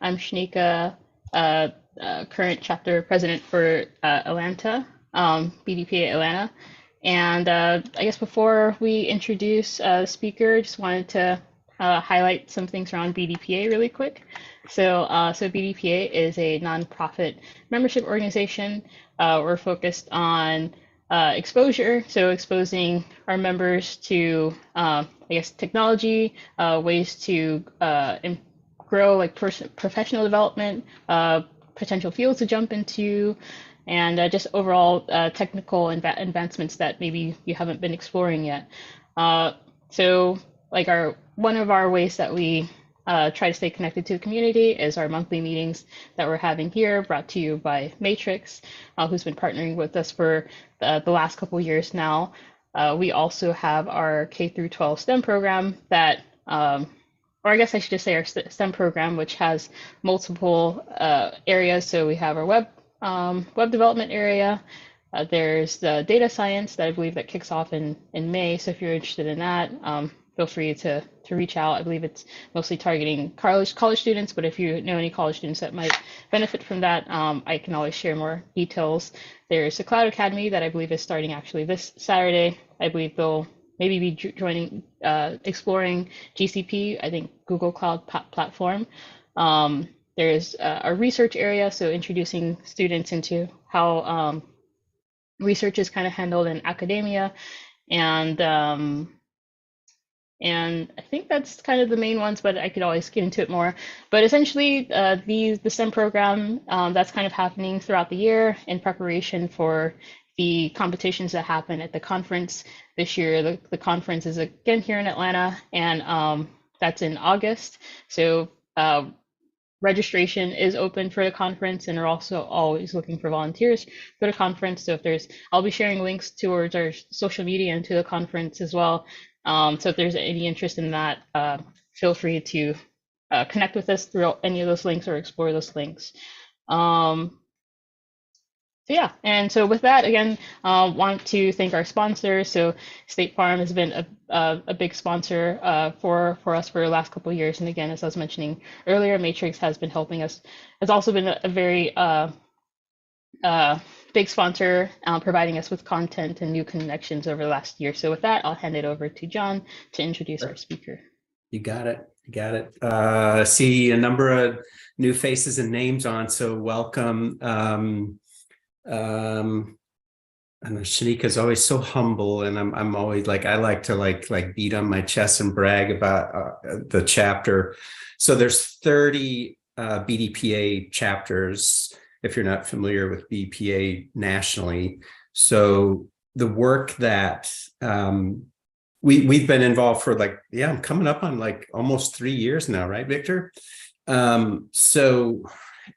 I'm Shanika, current chapter president for Atlanta, BDPA Atlanta. And I guess before we introduce the speaker, just wanted to highlight some things around BDPA really quick. So BDPA is a nonprofit membership organization. We're focused on exposure, so exposing our members to, I guess, technology, ways to grow like professional development, potential fields to jump into, and just overall technical advancements that maybe you haven't been exploring yet. So like our one of our ways that we try to stay connected to the community is our monthly meetings that we're having here, brought to you by Matrix, who's been partnering with us for the last couple years now. We also have our K through 12 STEM program that, or I guess I should just say our STEM program, which has multiple areas. So we have our web development area. There's the data science that I believe that kicks off in May. So if you're interested in that, feel free to reach out. I believe it's mostly targeting college students, but if you know any college students that might benefit from that, I can always share more details. There's the Cloud Academy that I believe is starting actually this Saturday. I believe they'll maybe be joining, exploring GCP, I think Google Cloud Platform. There's a research area, so introducing students into how research is kind of handled in academia, and I think that's kind of the main ones, but I could always get into it more. But essentially, the STEM program that's kind of happening throughout the year in preparation for the competitions that happen at the conference this year. The conference is again here in Atlanta, and that's in August. So registration is open for the conference, and we're also always looking for volunteers for the conference. So I'll be sharing links towards our social media and to the conference as well. So if there's any interest in that, feel free to connect with us through any of those links or explore those links. So yeah, and so with that, again, want to thank our sponsors. So State Farm has been a big sponsor for us for the last couple of years. And again, as I was mentioning earlier, Matrix has been helping us, has also been a very big sponsor, providing us with content and new connections over the last year. So with that, I'll hand it over to John to introduce our speaker. You got it. You got it. See a number of new faces and names on, so welcome. And Shanika is always so humble, and I'm always like, I like to like beat on my chest and brag about the chapter. So there's 30 BDPA chapters, if you're not familiar with BDPA nationally. So the work that we've been involved for I'm coming up on like almost 3 years now, right, Victor? So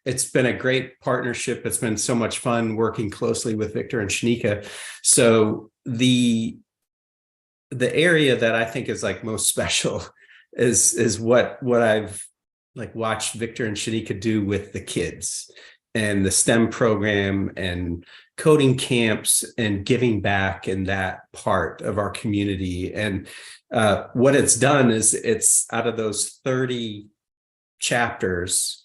it's been a great partnership. It's been so much fun working closely with Victor and Shanika. So the area that I think is like most special is what I've like watched Victor and Shanika do with the kids and the STEM program and coding camps and giving back in that part of our community. And what it's done is it's out of those 30 chapters,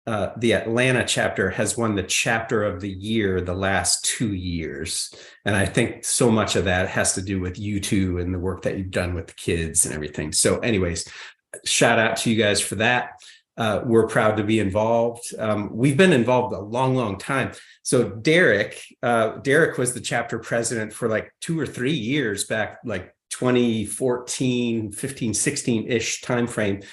the Atlanta chapter has won the chapter of the year the last 2 years. And I think so much of that has to do with you two and the work that you've done with the kids and everything. So anyways, shout out to you guys for that. We're proud to be involved. We've been involved a long time. So Derek was the chapter president for like 2 or 3 years back, like 2014, 15, 16-ish timeframe.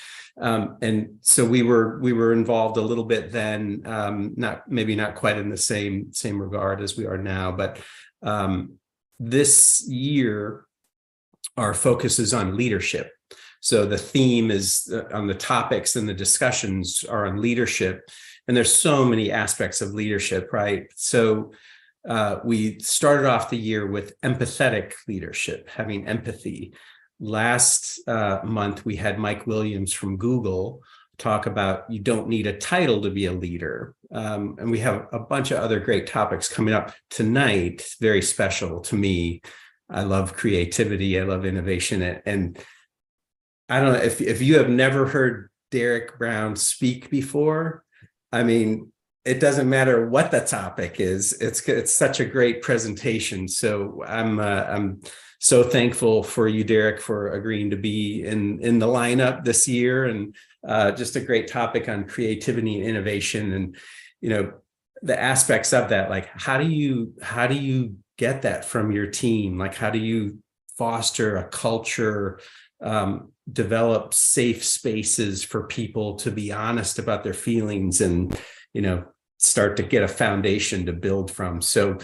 And so we were involved a little bit then, maybe not quite in the same regard as we are now, but this year our focus is on leadership. So the theme is on the topics, and the discussions are on leadership, and there's so many aspects of leadership, right? So we started off the year with empathetic leadership, having empathy. Last month, we had Mike Williams from Google talk about you don't need a title to be a leader. And we have a bunch of other great topics coming up tonight, very special to me. I love creativity. I love innovation. And I don't know if you have never heard Derek Brown speak before. I mean, it doesn't matter what the topic is. It's such a great presentation. So I'm so thankful for you, Derek, for agreeing to be in the lineup this year, and just a great topic on creativity and innovation, and the aspects of that. Like, how do you get that from your team? Like, how do you foster a culture, develop safe spaces for people to be honest about their feelings, and start to get a foundation to build from. So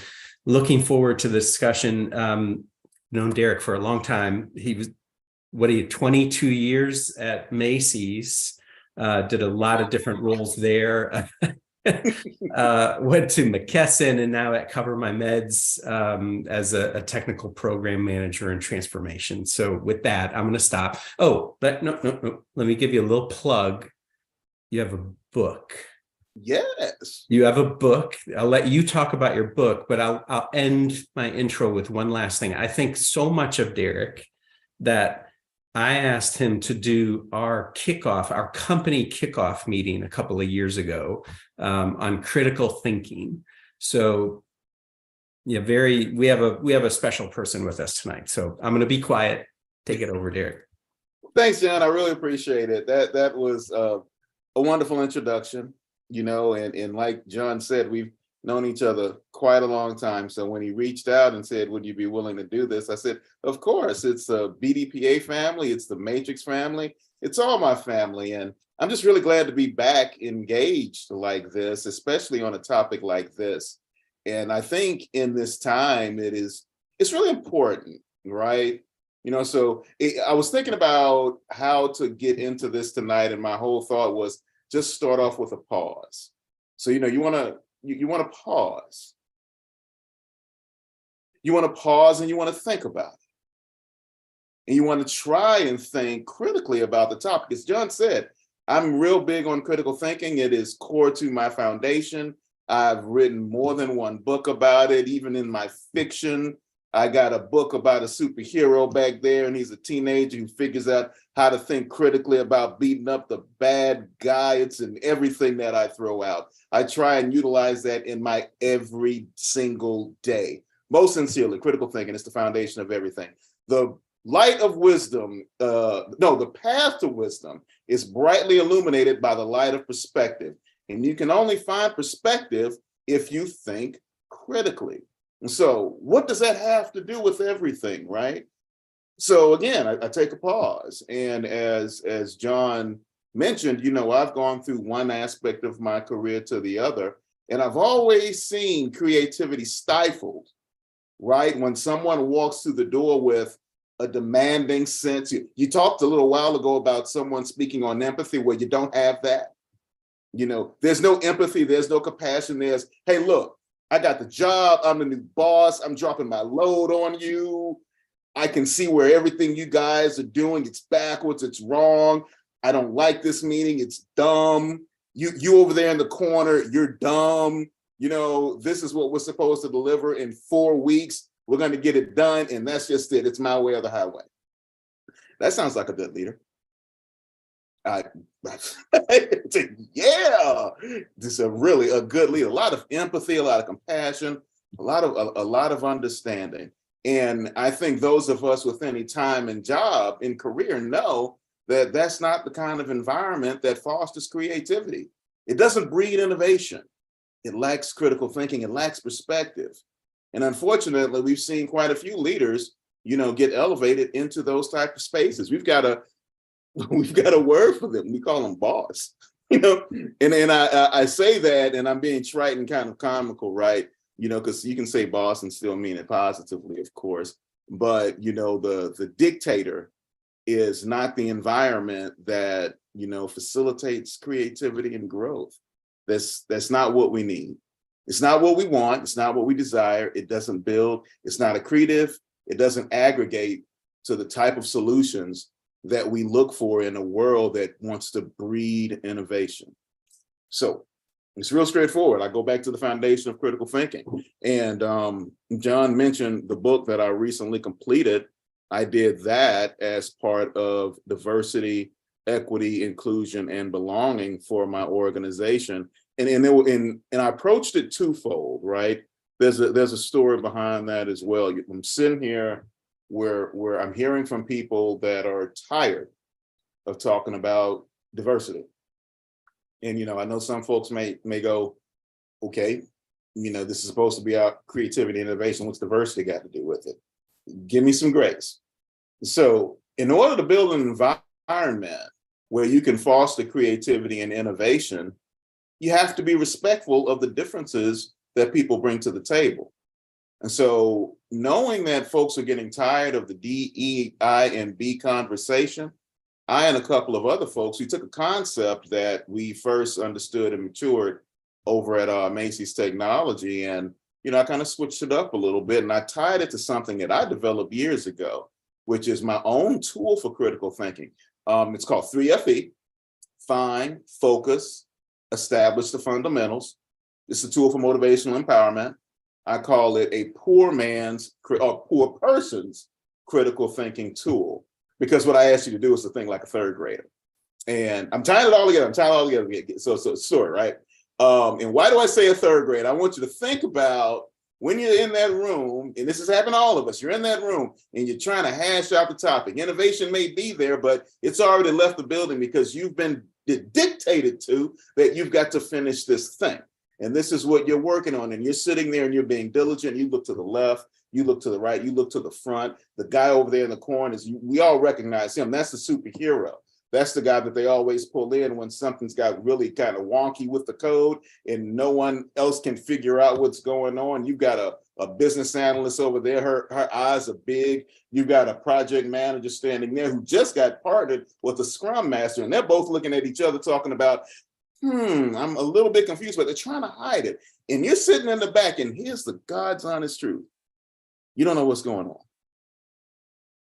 looking forward to the discussion. Known Derek for a long time. He was 22 years at Macy's, did a lot of different roles there. Went to McKesson, and now at Cover My Meds as a technical program manager and transformation. So with that, I'm going to stop. Oh, but no. Let me give you a little plug. You have a book. Yes. You have a book. I'll let you talk about your book, but I'll end my intro with one last thing. I think so much of Derek that I asked him to do our company kickoff meeting a couple of years ago on critical thinking. So yeah, we have a special person with us tonight. So I'm going to be quiet. Take it over, Derek. Thanks, John. I really appreciate it. That was a wonderful introduction. And like John said, we've known each other quite a long time. So when he reached out and said, would you be willing to do this? I said, of course. It's a BDPA family. It's the Matrix family. It's all my family. And I'm just really glad to be back engaged like this, especially on a topic like this. And I think in this time, it's really important, right? I was thinking about how to get into this tonight. And my whole thought was just start off with a pause. So, you want to pause. You want to pause and you want to think about it. And you want to try and think critically about the topic. As John said, I'm real big on critical thinking. It is core to my foundation. I've written more than one book about it, even in my fiction. I got a book about a superhero back there, and he's a teenager who figures out how to think critically about beating up the bad guy. It's in everything that I throw out. I try and utilize that in my every single day. Most sincerely, critical thinking is the foundation of everything. The light of wisdom, the path to wisdom is brightly illuminated by the light of perspective. And you can only find perspective if you think critically. So what does that have to do with everything, right? So again, I take a pause. And as John mentioned, I've gone through one aspect of my career to the other, and I've always seen creativity stifled, right? When someone walks through the door with a demanding sense, you talked a little while ago about someone speaking on empathy where you don't have that. There's no empathy, there's no compassion, there's, hey, look, I got the job, I'm the new boss, I'm dropping my load on you. I can see where everything you guys are doing, it's backwards, it's wrong. I don't like this meeting, it's dumb. You over there in the corner, you're dumb. This is what we're supposed to deliver in 4 weeks. We're going to get it done, and that's just it. It's my way or the highway. That sounds like a good leader. Yeah, this is really a good leader. A lot of empathy, a lot of compassion, a lot of understanding. And I think those of us with any time and job in career know that that's not the kind of environment that fosters creativity. It doesn't breed innovation. It lacks critical thinking. It lacks perspective. And unfortunately, we've seen quite a few leaders, get elevated into those type of spaces. We've got a word for them. We call them boss. And I say that, and I'm being trite and kind of comical, right? Because you can say boss and still mean it positively, of course. But the dictator is not the environment that facilitates creativity and growth. That's not what we need. It's not what we want. It's not what we desire. It doesn't build. It's not accretive. It doesn't aggregate to the type of solutions that we look for in a world that wants to breed innovation. So it's real straightforward. I go back to the foundation of critical thinking. And John mentioned the book that I recently completed. I did that as part of diversity equity, inclusion, and belonging for my organization. And I approached it twofold, right? There's a story behind that as well. I'm sitting here where I'm hearing from people that are tired of talking about diversity. And I know some folks may go, okay, this is supposed to be about creativity and innovation. What's diversity got to do with it? Give me some grace. So in order to build an environment where you can foster creativity and innovation, you have to be respectful of the differences that people bring to the table. And so knowing that folks are getting tired of the D, E, I, and B conversation, I and a couple of other folks, we took a concept that we first understood and matured over at Macy's Technology. And, I kind of switched it up a little bit, and I tied it to something that I developed years ago, which is my own tool for critical thinking. It's called 3FE: find, focus, establish the fundamentals. It's a tool for motivational empowerment. I call it a poor person's critical thinking tool, because what I asked you to do is to think like a third grader. And I'm tying it all together. So story, right? And why do I say a third grade? I want you to think about when you're in that room, and this has happened to all of us, you're in that room and you're trying to hash out the topic. Innovation may be there, but it's already left the building because you've been dictated to that you've got to finish this thing. And this is what you're working on. And you're sitting there and you're being diligent. You look to the left, you look to the right, you look to the front. The guy over there in the corner, we all recognize him. That's the superhero. That's the guy that they always pull in when something's got really kind of wonky with the code and no one else can figure out what's going on. You've got a business analyst over there. Her eyes are big. You've got a project manager standing there who just got partnered with a scrum master. And they're both looking at each other talking about, I'm a little bit confused, but they're trying to hide it. And you're sitting in the back, and here's the God's honest truth. You don't know what's going on.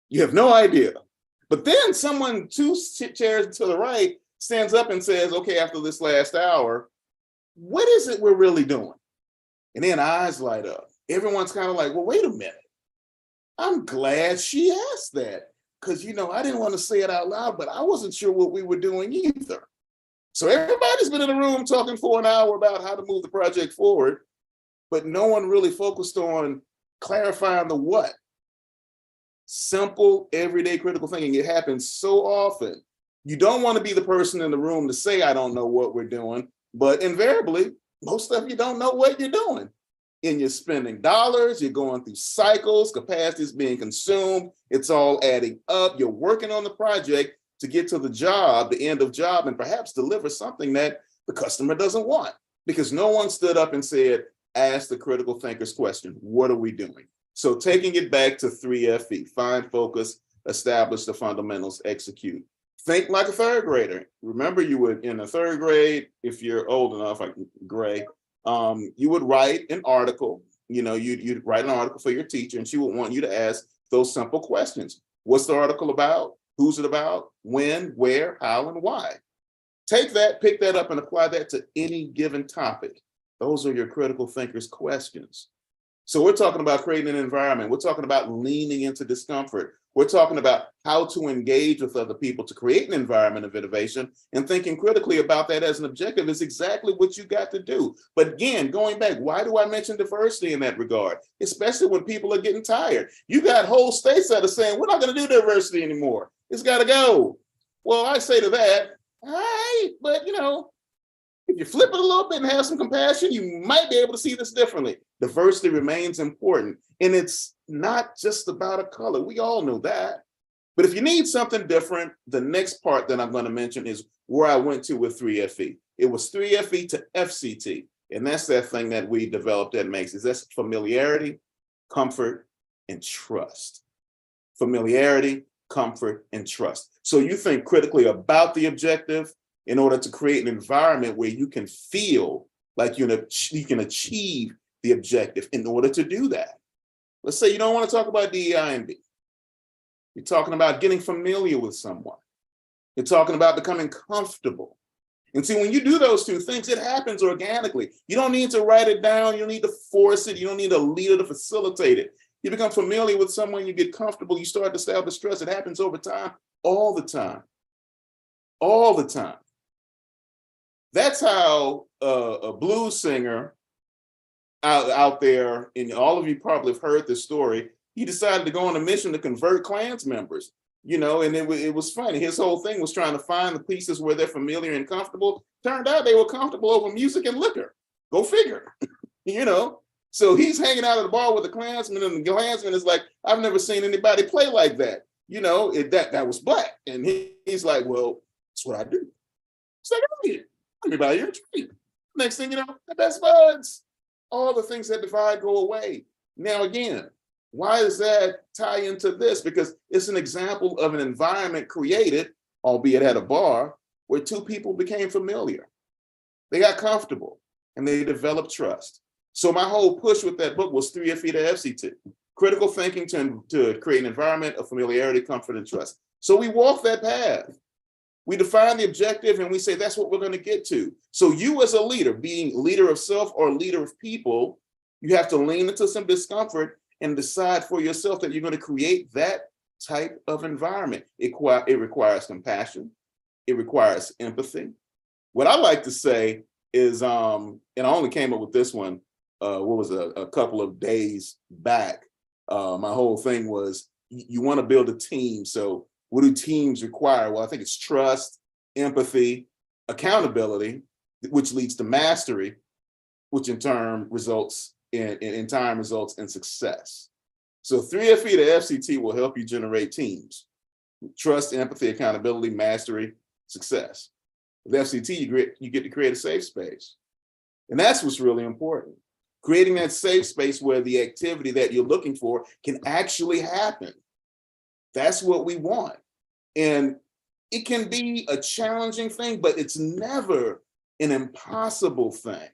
You have no idea. But then someone 2 chairs to the right stands up and says, okay, after this last hour, what is it we're really doing? And then eyes light up. Everyone's kind of like, well, wait a minute. I'm glad she asked that, because, I didn't want to say it out loud, but I wasn't sure what we were doing either. So everybody's been in the room talking for an hour about how to move the project forward, but no one really focused on clarifying the what. Simple, everyday critical thinking. It happens so often. You don't want to be the person in the room to say, I don't know what we're doing, but invariably, most of you don't know what you're doing. And you're spending dollars, you're going through cycles, capacity is being consumed, it's all adding up. You're working on the project to get to the job, the end of job, and perhaps deliver something that the customer doesn't want, because no one stood up and said, ask the critical thinkers question, what are we doing? So taking it back to 3FE: find, focus, establish the fundamentals, execute. Think like a third grader. Remember, you would, in the third grade, if you're old enough, like Gray, you would write an article. You'd write an article for your teacher, and she would want you to ask those simple questions. What's the article about? Who's it about? When, where, how, and why? Take that, pick that up, and apply that to any given topic. Those are your critical thinkers' questions. So we're talking about creating an environment. We're talking about leaning into discomfort. We're talking about how to engage with other people to create an environment of innovation, and thinking critically about that as an objective is exactly what you got to do. But again, going back, why do I mention diversity in that regard? Especially when people are getting tired. You got whole states that are saying, we're not going to do diversity anymore. It's got to go. Well, I say to that, all right, but if you flip it a little bit and have some compassion, you might be able to see this differently. Diversity remains important. And it's not just about a color. We all know that. But if you need something different, the next part that I'm going to mention is where I went to with 3FE. It was 3FE to FCT. And that's that thing that we developed at Macy's. That's familiarity, comfort, and trust. Familiarity, comfort, and trust. So you think critically about the objective in order to create an environment where you can feel like you can achieve the objective. In order to do that, let's say you don't want to talk about DEI and B. You're talking about getting familiar with someone. You're talking about becoming comfortable. And see, when you do those two things, it happens organically. You don't need to write it down. You don't need to force it. You don't need a leader to facilitate it. You become familiar with someone, you get comfortable, you start to establish trust. It happens over time, all the time. all the time. That's how a blues singer out there, and all of you probably have heard this story, he decided to go on a mission to convert Klans members, and it was funny. His whole thing was trying to find the pieces where they're familiar and comfortable. Turned out they were comfortable over music and liquor. Go figure, So he's hanging out at the bar with the Klansman, and the Klansman is like, I've never seen anybody play like that. That was black. And he's like, well, that's what I do. It's like, oh, yeah, let me buy you a treat. Next thing you know, the best buds. All the things that divide go away. Now, again, why does that tie into this? Because it's an example of an environment created, albeit at a bar, where two people became familiar. They got comfortable and they developed trust. So my whole push with that book was 3 feet of FCT, critical thinking to create an environment of familiarity, comfort, and trust. So we walk that path. We define the objective and we say, that's what we're going to get to. So you as a leader, being leader of self or leader of people, you have to lean into some discomfort and decide for yourself that you're going to create that type of environment. It requires compassion. It requires empathy. What I like to say is, and I only came up with this one, a couple of days back. My whole thing was, you want to build a team. So what do teams require? Well, I think it's trust, empathy, accountability, which leads to mastery, which in turn results in time results in success. So 3 feet of FCT will help you generate teams. Trust, empathy, accountability, mastery, success. With FCT, you get to create a safe space. And that's what's really important. Creating that safe space where the activity that you're looking for can actually happen. That's what we want. And it can be a challenging thing, but it's never an impossible thing.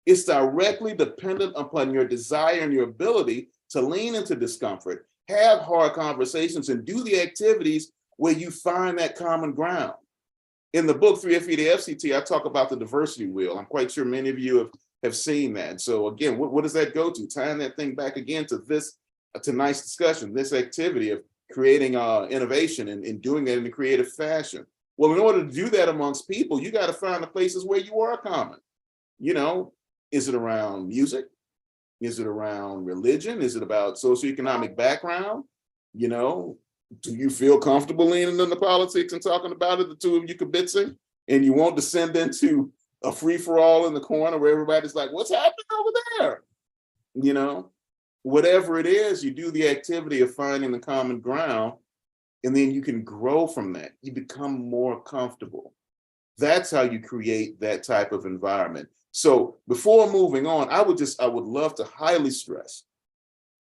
It's directly dependent upon your desire and your ability to lean into discomfort, have hard conversations, and do the activities where you find that common ground. In the book, 3 feet of FCT, I talk about the diversity wheel. I'm quite sure many of you have seen that. So again, what does that go to? Tying that thing back again to tonight's discussion, this activity of creating innovation and doing that in a creative fashion. Well, in order to do that amongst people, you got to find the places where you are common. Is it around music? Is it around religion? Is it about socioeconomic background? Do you feel comfortable leaning into politics and talking about it, the two of you kibitzing, and you won't descend into a free-for-all in the corner where everybody's like, what's happening over there? Whatever it is, you do the activity of finding the common ground, and then you can grow from that. You become more comfortable. That's how you create that type of environment. So before moving on, I would love to highly stress,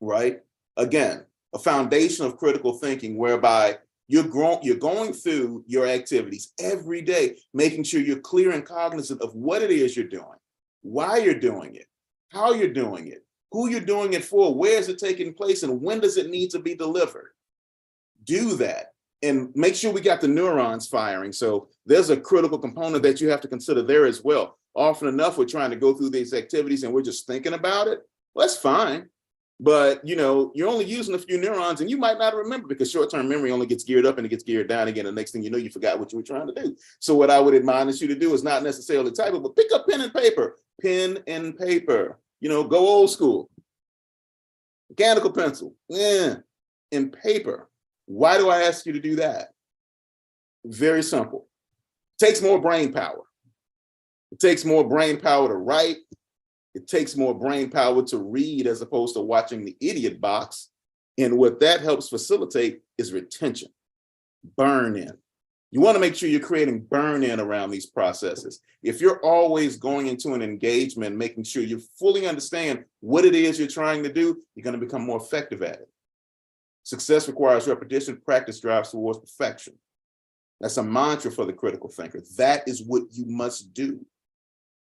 right? Again, a foundation of critical thinking whereby you're going through your activities every day, making sure you're clear and cognizant of what it is you're doing, why you're doing it, how you're doing it, who you're doing it for, where is it taking place, and when does it need to be delivered. Do that and make sure we got the neurons firing. So there's a critical component that you have to consider there as well. Often enough, we're trying to go through these activities and we're just thinking about it. Well, that's fine. But, you're only using a few neurons and you might not remember because short-term memory only gets geared up and it gets geared down again. The next thing you know, you forgot what you were trying to do. So what I would admonish you to do is not necessarily type it, but pick up pen and paper. Go old school. Mechanical pencil, and paper. Why do I ask you to do that? Very simple. It takes more brain power. It takes more brain power to write. It takes more brain power to read as opposed to watching the idiot box. And what that helps facilitate is retention, burn in. You want to make sure you're creating burn in around these processes. If you're always going into an engagement, making sure you fully understand what it is you're trying to do, you're going to become more effective at it. Success requires repetition. Practice drives towards perfection. That's a mantra for the critical thinker. That is what you must do.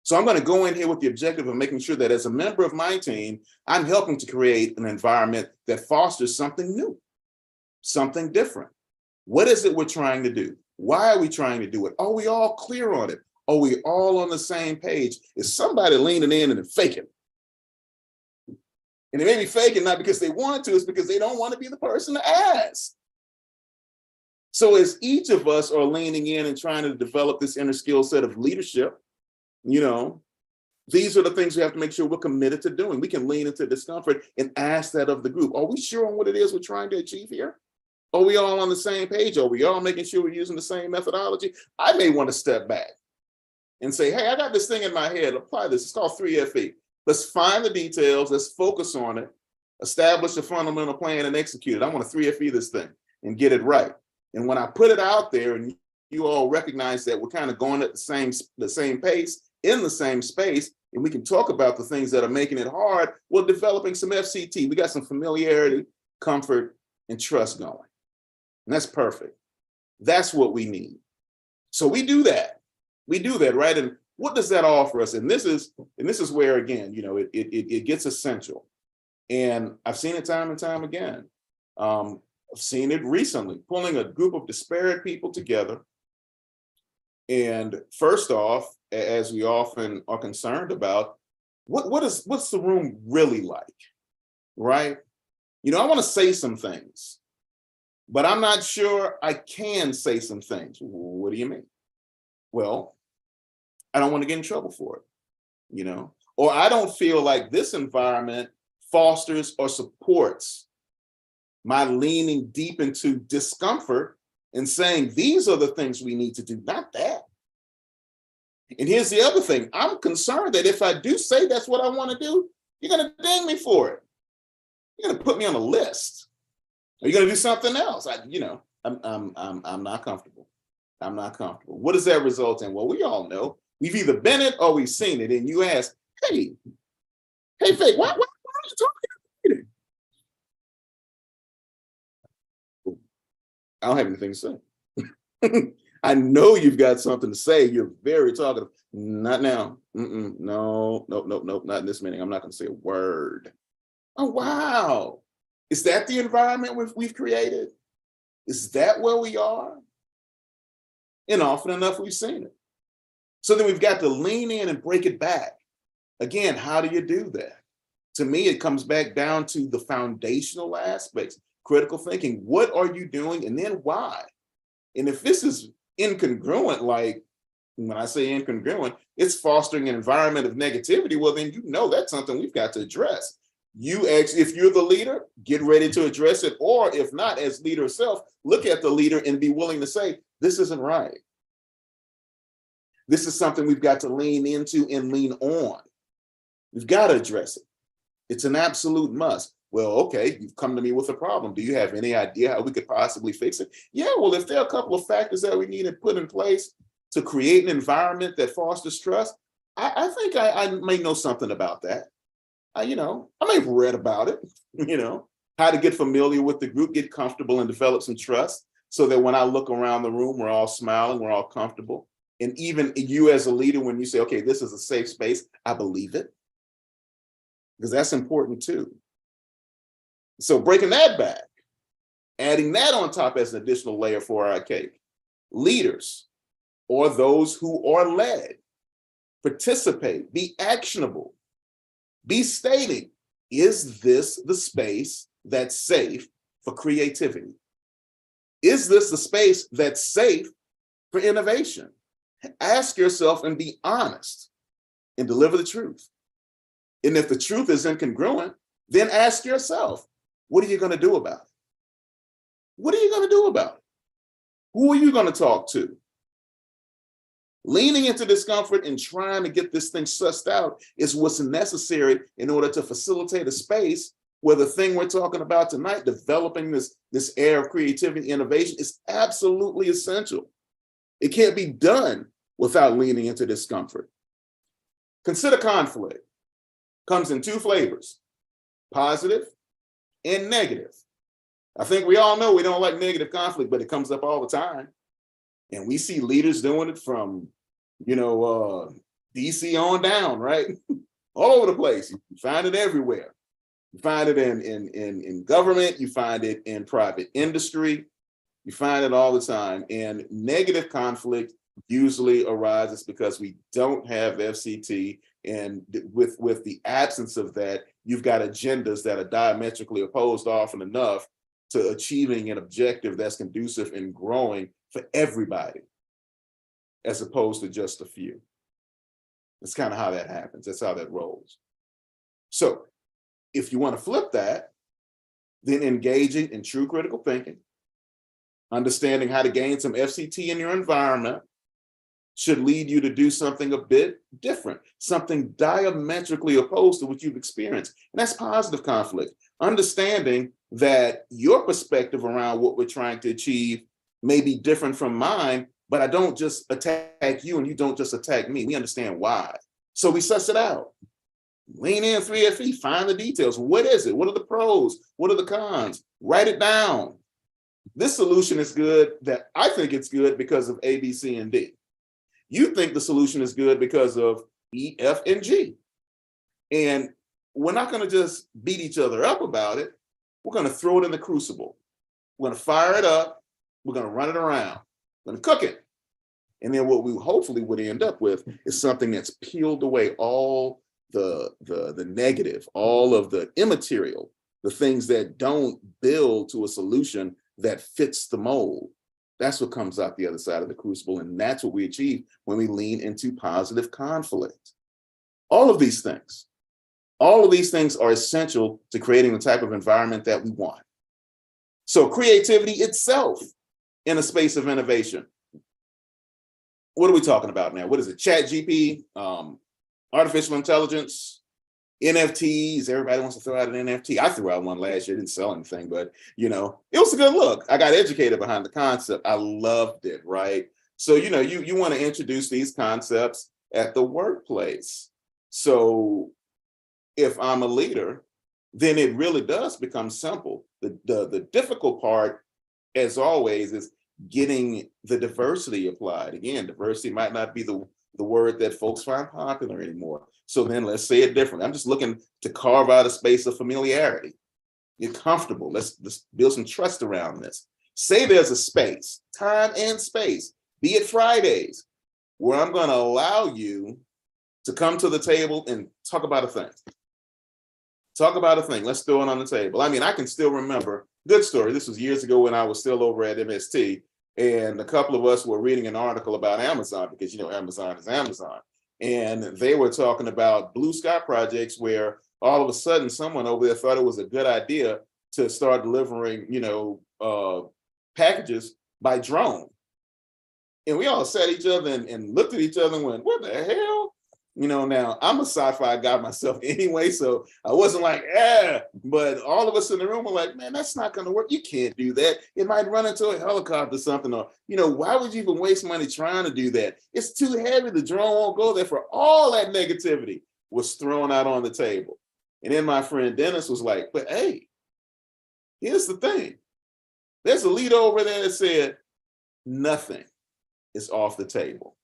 So I'm going to go in here with the objective of making sure that as a member of my team, I'm helping to create an environment that fosters something new, something different. What is it we're trying to do? Why are we trying to do it? Are we all clear on it? Are we all on the same page? Is somebody leaning in and faking? And they may be faking not because they want to, it's because they don't want to be the person to ask. So as each of us are leaning in and trying to develop this inner skill set of leadership, you know, these are the things we have to make sure we're committed to doing. We can lean into discomfort and ask that of the group. Are we sure on what it is we're trying to achieve here? Are we all on the same page? Are we all making sure we're using the same methodology? I may want to step back and say, hey, I got this thing in my head. Apply this. It's called 3FE. Let's find the details. Let's focus on it. Establish a fundamental plan and execute it. I want to 3FE this thing and get it right. And when I put it out there and you all recognize that we're kind of going at the same pace, in the same space, and we can talk about the things that are making it hard, we're developing some FCT. We got some familiarity, comfort, and trust going. And that's perfect. That's what we need. So we do that. We do that, right? And what does that offer us? And this is where, again, you know, it gets essential. And I've seen it time and time again. I've seen it recently, pulling a group of disparate people together. And first off, as we often are concerned about, what's the room really like, right? You know, I want to say some things, but I'm not sure I can say some things. What do you mean? Well, I don't want to get in trouble for it, you know, or I don't feel like this environment fosters or supports my leaning deep into discomfort and saying, these are the things we need to do, not that. And here's the other thing. I'm concerned that if I do say that's what I want to do, you're going to ding me for it. You're going to put me on a list. Are you going to do something else? I'm not comfortable. I'm not comfortable. What does that result in? Well, we all know. We've either been it or we've seen it. And you ask, hey, Faith, why are you talking to me? I don't have anything to say. I know you've got something to say. You're very talkative. Not now. No, not in this meeting. I'm not going to say a word. Oh, wow. Is that the environment we've created? Is that where we are? And often enough, we've seen it. So then we've got to lean in and break it back. Again, how do you do that? To me, it comes back down to the foundational aspects, critical thinking. What are you doing? And then why? And if this is incongruent, like when I say incongruent, it's fostering an environment of negativity, well, then you know that's something we've got to address. You actually, if you're the leader, get ready to address it. Or if not, as leader itself, look at the leader and be willing to say, this isn't right. This is something we've got to lean into and lean on. We've got to address it. It's an absolute must. Well, okay, you've come to me with a problem. Do you have any idea how we could possibly fix it? Yeah, well, if there are a couple of factors that we need to put in place to create an environment that fosters trust, I think I may know something about that. I may have read about it, how to get familiar with the group, get comfortable and develop some trust so that when I look around the room, we're all smiling, we're all comfortable. And even you as a leader, when you say, okay, this is a safe space, I believe it. Because that's important too. So breaking that back, adding that on top as an additional layer for our cake, leaders or those who are led, participate, be actionable, be stating, is this the space that's safe for creativity? Is this the space that's safe for innovation? Ask yourself and be honest and deliver the truth. And if the truth is incongruent, then ask yourself, what are you going to do about it? What are you going to do about it? Who are you going to talk to? Leaning into discomfort and trying to get this thing sussed out is what's necessary in order to facilitate a space where the thing we're talking about tonight, developing this air of creativity and innovation, is absolutely essential. It can't be done without leaning into discomfort. Consider conflict. Comes in two flavors, positive and negative. I think we all know we don't like negative conflict, but it comes up all the time. And we see leaders doing it from, DC on down, right? All over the place. You find it everywhere. You find it in government. You find it in private industry. You find it all the time. And negative conflict usually arises because we don't have FCT. And with the absence of that, you've got agendas that are diametrically opposed often enough. to achieving an objective that's conducive and growing for everybody, as opposed to just a few. That's kind of how that happens. That's how that rolls. So if you want to flip that, then engaging in true critical thinking, understanding how to gain some FCT in your environment should lead you to do something a bit different, something diametrically opposed to what you've experienced. And that's positive conflict. Understanding that your perspective around what we're trying to achieve may be different from mine, but I don't just attack you and you don't just attack me. We understand why. So we suss it out. Lean in 3FE, find the details. What is it? What are the pros? What are the cons? Write it down. This solution is good, that I think it's good because of A, B, C, and D. You think the solution is good because of E, F, and G. And we're not going to just beat each other up about it. We're going to throw it in the crucible. We're going to fire it up. We're going to run it around. We're going to cook it. And then what we hopefully would end up with is something that's peeled away all the negative, all of the immaterial, the things that don't build to a solution that fits the mold. That's what comes out the other side of the crucible. And that's what we achieve when we lean into positive conflict. All of these things are essential to creating the type of environment that we want. So creativity itself in a space of innovation. What are we talking about now? What is it? ChatGPT, artificial intelligence, NFTs. Everybody wants to throw out an NFT. I threw out one last year, didn't sell anything, but it was a good look. I got educated behind the concept. I loved it, right? So, you want to introduce these concepts at the workplace. So if I'm a leader, then it really does become simple. The difficult part, as always, is getting the diversity applied. Again, diversity might not be the word that folks find popular anymore. So then let's say it differently. I'm just looking to carve out a space of familiarity. You're comfortable. Let's build some trust around this. Say there's a space, time and space, be it Fridays, where I'm going to allow you to come to the table and talk about a thing. Talk about a thing. Let's throw it on the table. I mean, I can still remember, good story. This was years ago when I was still over at MST, and a couple of us were reading an article about Amazon, because Amazon is Amazon. And they were talking about blue sky projects where all of a sudden someone over there thought it was a good idea to start delivering, packages by drone. And we all sat each other and looked at each other and went, what the hell? Now I'm a sci-fi guy myself anyway, so I wasn't like, but all of us in the room were like, man, that's not going to work. You can't do that. It might run into a helicopter or something, or, why would you even waste money trying to do that? It's too heavy. The drone won't go there. For all that negativity was thrown out on the table. And then my friend Dennis was like, but hey, here's the thing. There's a leader over there that said, nothing is off the table.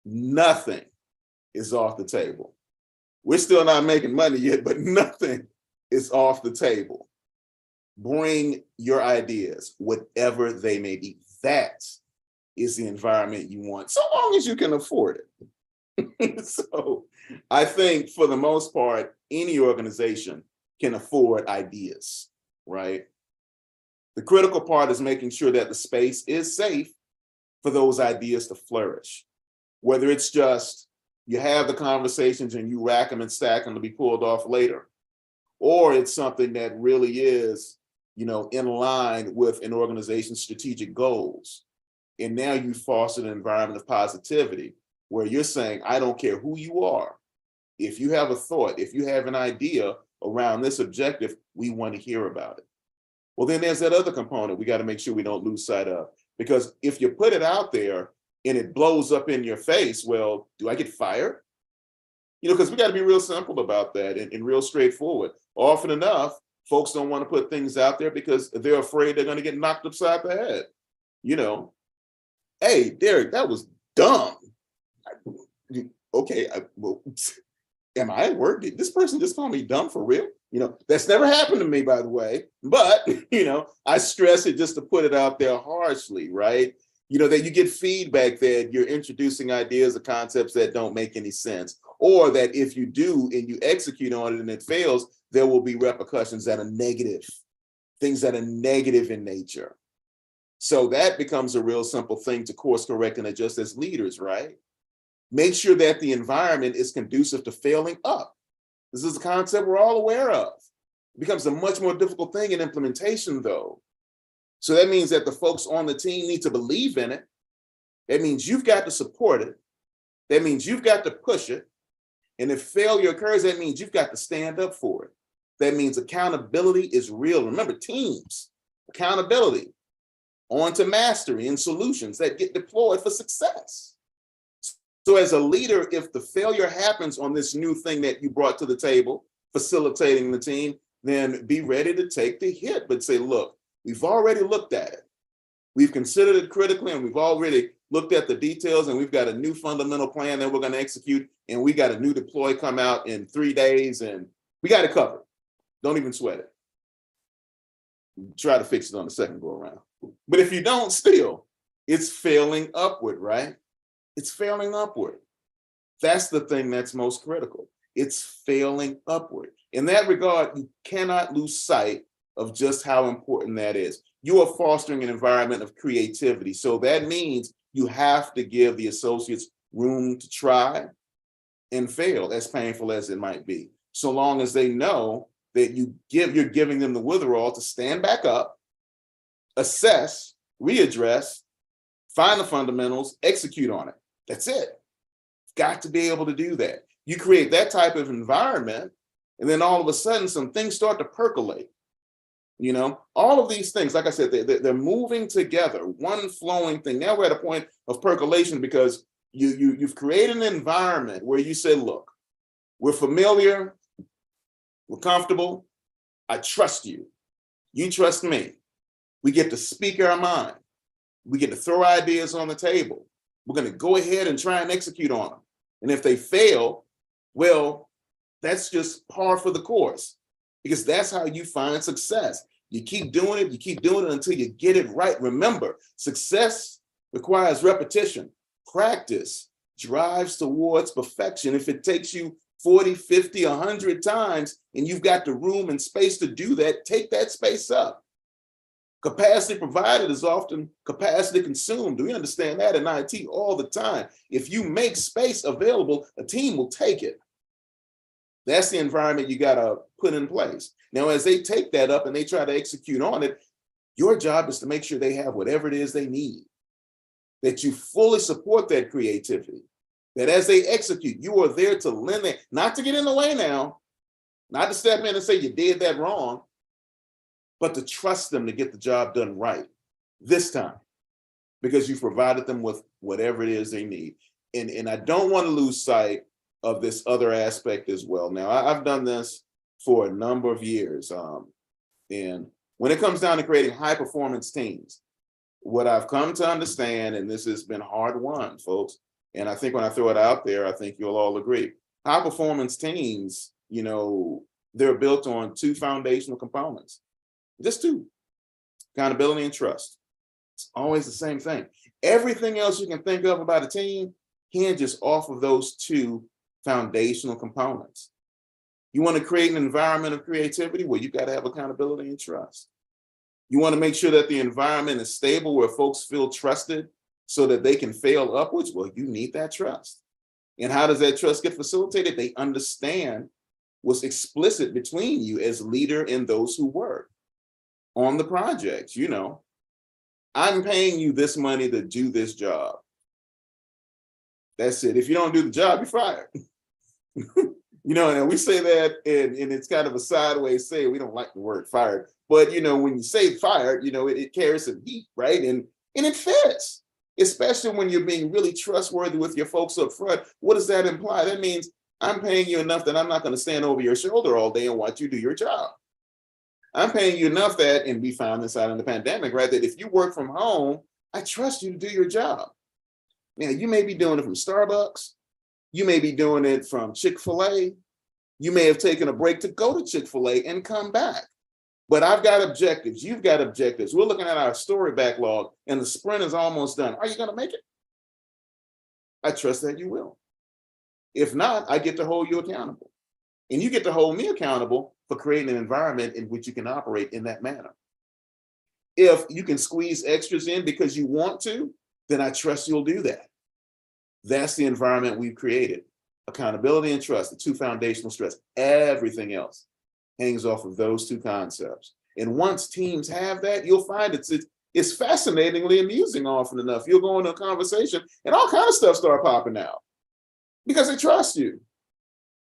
Nothing is off the table. We're still not making money yet, but nothing is off the table. Bring your ideas, whatever they may be. That is the environment you want, so long as you can afford it. So I think for the most part, any organization can afford ideas, right? The critical part is making sure that the space is safe for those ideas to flourish. Whether it's just you have the conversations and you rack them and stack them to be pulled off later, or it's something that really is, in line with an organization's strategic goals. And now you foster an environment of positivity where you're saying, I don't care who you are. If you have a thought, if you have an idea around this objective, we want to hear about it. Well, then there's that other component we got to make sure we don't lose sight of, because if you put it out there and it blows up in your face, well, do I get fired? Because we got to be real simple about that and real straightforward. Often enough, folks don't want to put things out there because they're afraid they're going to get knocked upside the head. Hey, Derek, that was dumb. Okay, well, am I at work? Did this person just call me dumb for real? That's never happened to me, by the way. But, I stress it just to put it out there harshly, right? That you get feedback that you're introducing ideas or concepts that don't make any sense, or that if you do and you execute on it and it fails, there will be repercussions that are negative, things that are negative in nature. So that becomes a real simple thing to course correct and adjust as leaders, right? Make sure that the environment is conducive to failing up. This is a concept we're all aware of. It becomes a much more difficult thing in implementation, though. So that means that the folks on the team need to believe in it. That means you've got to support it. That means you've got to push it. And if failure occurs, that means you've got to stand up for it. That means accountability is real. Remember, teams, accountability, on to mastery and solutions that get deployed for success. So as a leader, if the failure happens on this new thing that you brought to the table, facilitating the team, then be ready to take the hit, but say, look, we've already looked at it. We've considered it critically, and we've already looked at the details, and we've got a new fundamental plan that we're going to execute, and we got a new deploy come out in 3 days, and we got it covered. Don't even sweat it. Try to fix it on the second go around. But if you don't, still, it's failing upward, right? It's failing upward. That's the thing that's most critical. It's failing upward. In that regard, you cannot lose sight of just how important that is. You are fostering an environment of creativity. So that means you have to give the associates room to try and fail, as painful as it might be, so long as they know that you're giving them the witherall to stand back up, assess, readdress, find the fundamentals, execute on it. That's it. Got to be able to do that. You create that type of environment, and then all of a sudden some things start to percolate. You know, all of these things, like I said, they're moving together, one flowing thing. Now we're at a point of percolation because you've created an environment where you say, look, we're familiar, we're comfortable, I trust you, you trust me. We get to speak our mind. We get to throw ideas on the table. We're going to go ahead and try and execute on them. And if they fail, well, that's just par for the course, because that's how you find success. You keep doing it until you get it right. Remember, success requires repetition. Practice drives towards perfection. If it takes you 40, 50, 100 times, and you've got the room and space to do that, take that space up. Capacity provided is often capacity consumed. We understand that in IT all the time. If you make space available, a team will take it. That's the environment you got to put in place. Now, as they take that up and they try to execute on it, your job is to make sure they have whatever it is they need, that you fully support that creativity, that as they execute, you are there to lend it, not to get in the way now, not to step in and say you did that wrong, but to trust them to get the job done right this time, because you've provided them with whatever it is they need. And I don't want to lose sight of this other aspect as well. Now, I've done this for a number of years. And when it comes down to creating high performance teams, what I've come to understand, and this has been hard won, folks, and I think when I throw it out there, I think you'll all agree, high performance teams, you know, they're built on 2 foundational components, just 2, accountability and trust. It's always the same thing. Everything else you can think of about a team hinges off of those 2 foundational components. You want to create an environment of creativity? Well, you got to have accountability and trust. You want to make sure that the environment is stable where folks feel trusted so that they can fail upwards? Well, you need that trust. And how does that trust get facilitated? They understand what's explicit between you as leader and those who work on the projects. You know, I'm paying you this money to do this job. That's it. If you don't do the job, you're fired. You know, and we say that, and it's kind of a sideways say, we don't like the word fired, but you know, when you say fired, you know, it carries some heat, right? And it fits, especially when you're being really trustworthy with your folks up front. What does that imply? That means I'm paying you enough that I'm not going to stand over your shoulder all day and watch you do your job. I'm paying you enough that, and we found this out in the pandemic, right, that if you work from home, I trust you to do your job. Now, you may be doing it from Starbucks. You may be doing it from Chick-fil-A. You may have taken a break to go to Chick-fil-A and come back. But I've got objectives. You've got objectives. We're looking at our story backlog, and the sprint is almost done. Are you going to make it? I trust that you will. If not, I get to hold you accountable. And you get to hold me accountable for creating an environment in which you can operate in that manner. If you can squeeze extras in because you want to, then I trust you'll do that. That's the environment we've created. Accountability and trust, the two foundational stress. Everything else hangs off of those two concepts. And once teams have that, you'll find it's fascinatingly amusing often enough. You'll go into a conversation and all kinds of stuff start popping out because they trust you.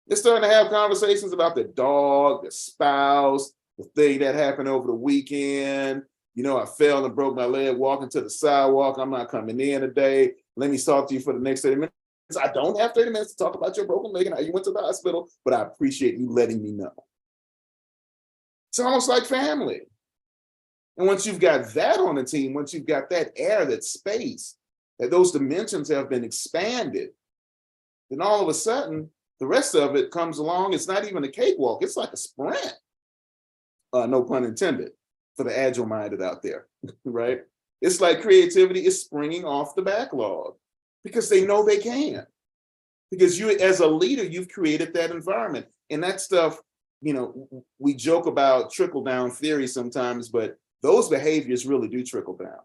They're starting to have conversations about the dog, the spouse, the thing that happened over the weekend. You know, I fell and broke my leg walking to the sidewalk. I'm not coming in today. Let me talk to you for the next 30 minutes. I don't have 30 minutes to talk about your broken leg and how you went to the hospital, but I appreciate you letting me know. It's almost like family. And once you've got that on the team, once you've got that air, that space, that those dimensions have been expanded, then all of a sudden, the rest of it comes along. It's not even a cakewalk. It's like a sprint. No pun intended for the agile-minded out there, right? It's like creativity is springing off the backlog because they know they can. Because you, as a leader, you've created that environment. And that stuff, you know, we joke about trickle-down theory sometimes, but those behaviors really do trickle down.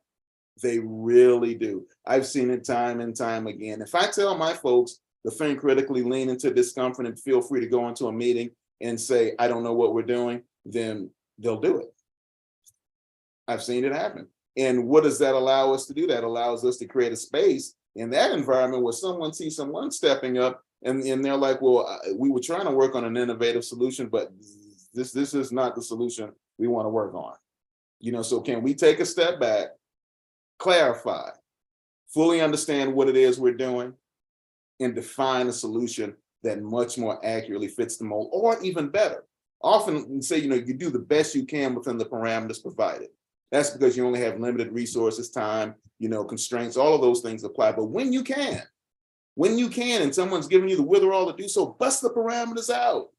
They really do. I've seen it time and time again. If I tell my folks to think critically, lean into discomfort, and feel free to go into a meeting and say, I don't know what we're doing, then they'll do it. I've seen it happen. And what does that allow us to do? That allows us to create a space in that environment where someone sees someone stepping up and they're like, well, we were trying to work on an innovative solution, but this is not the solution we want to work on. You know, so can we take a step back, clarify, fully understand what it is we're doing, and define a solution that much more accurately fits the mold, or even better. Often say, you know, you do the best you can within the parameters provided. That's because you only have limited resources, time, you know, constraints, all of those things apply. But when you can, and someone's giving you the wherewithal to do so, bust the parameters out.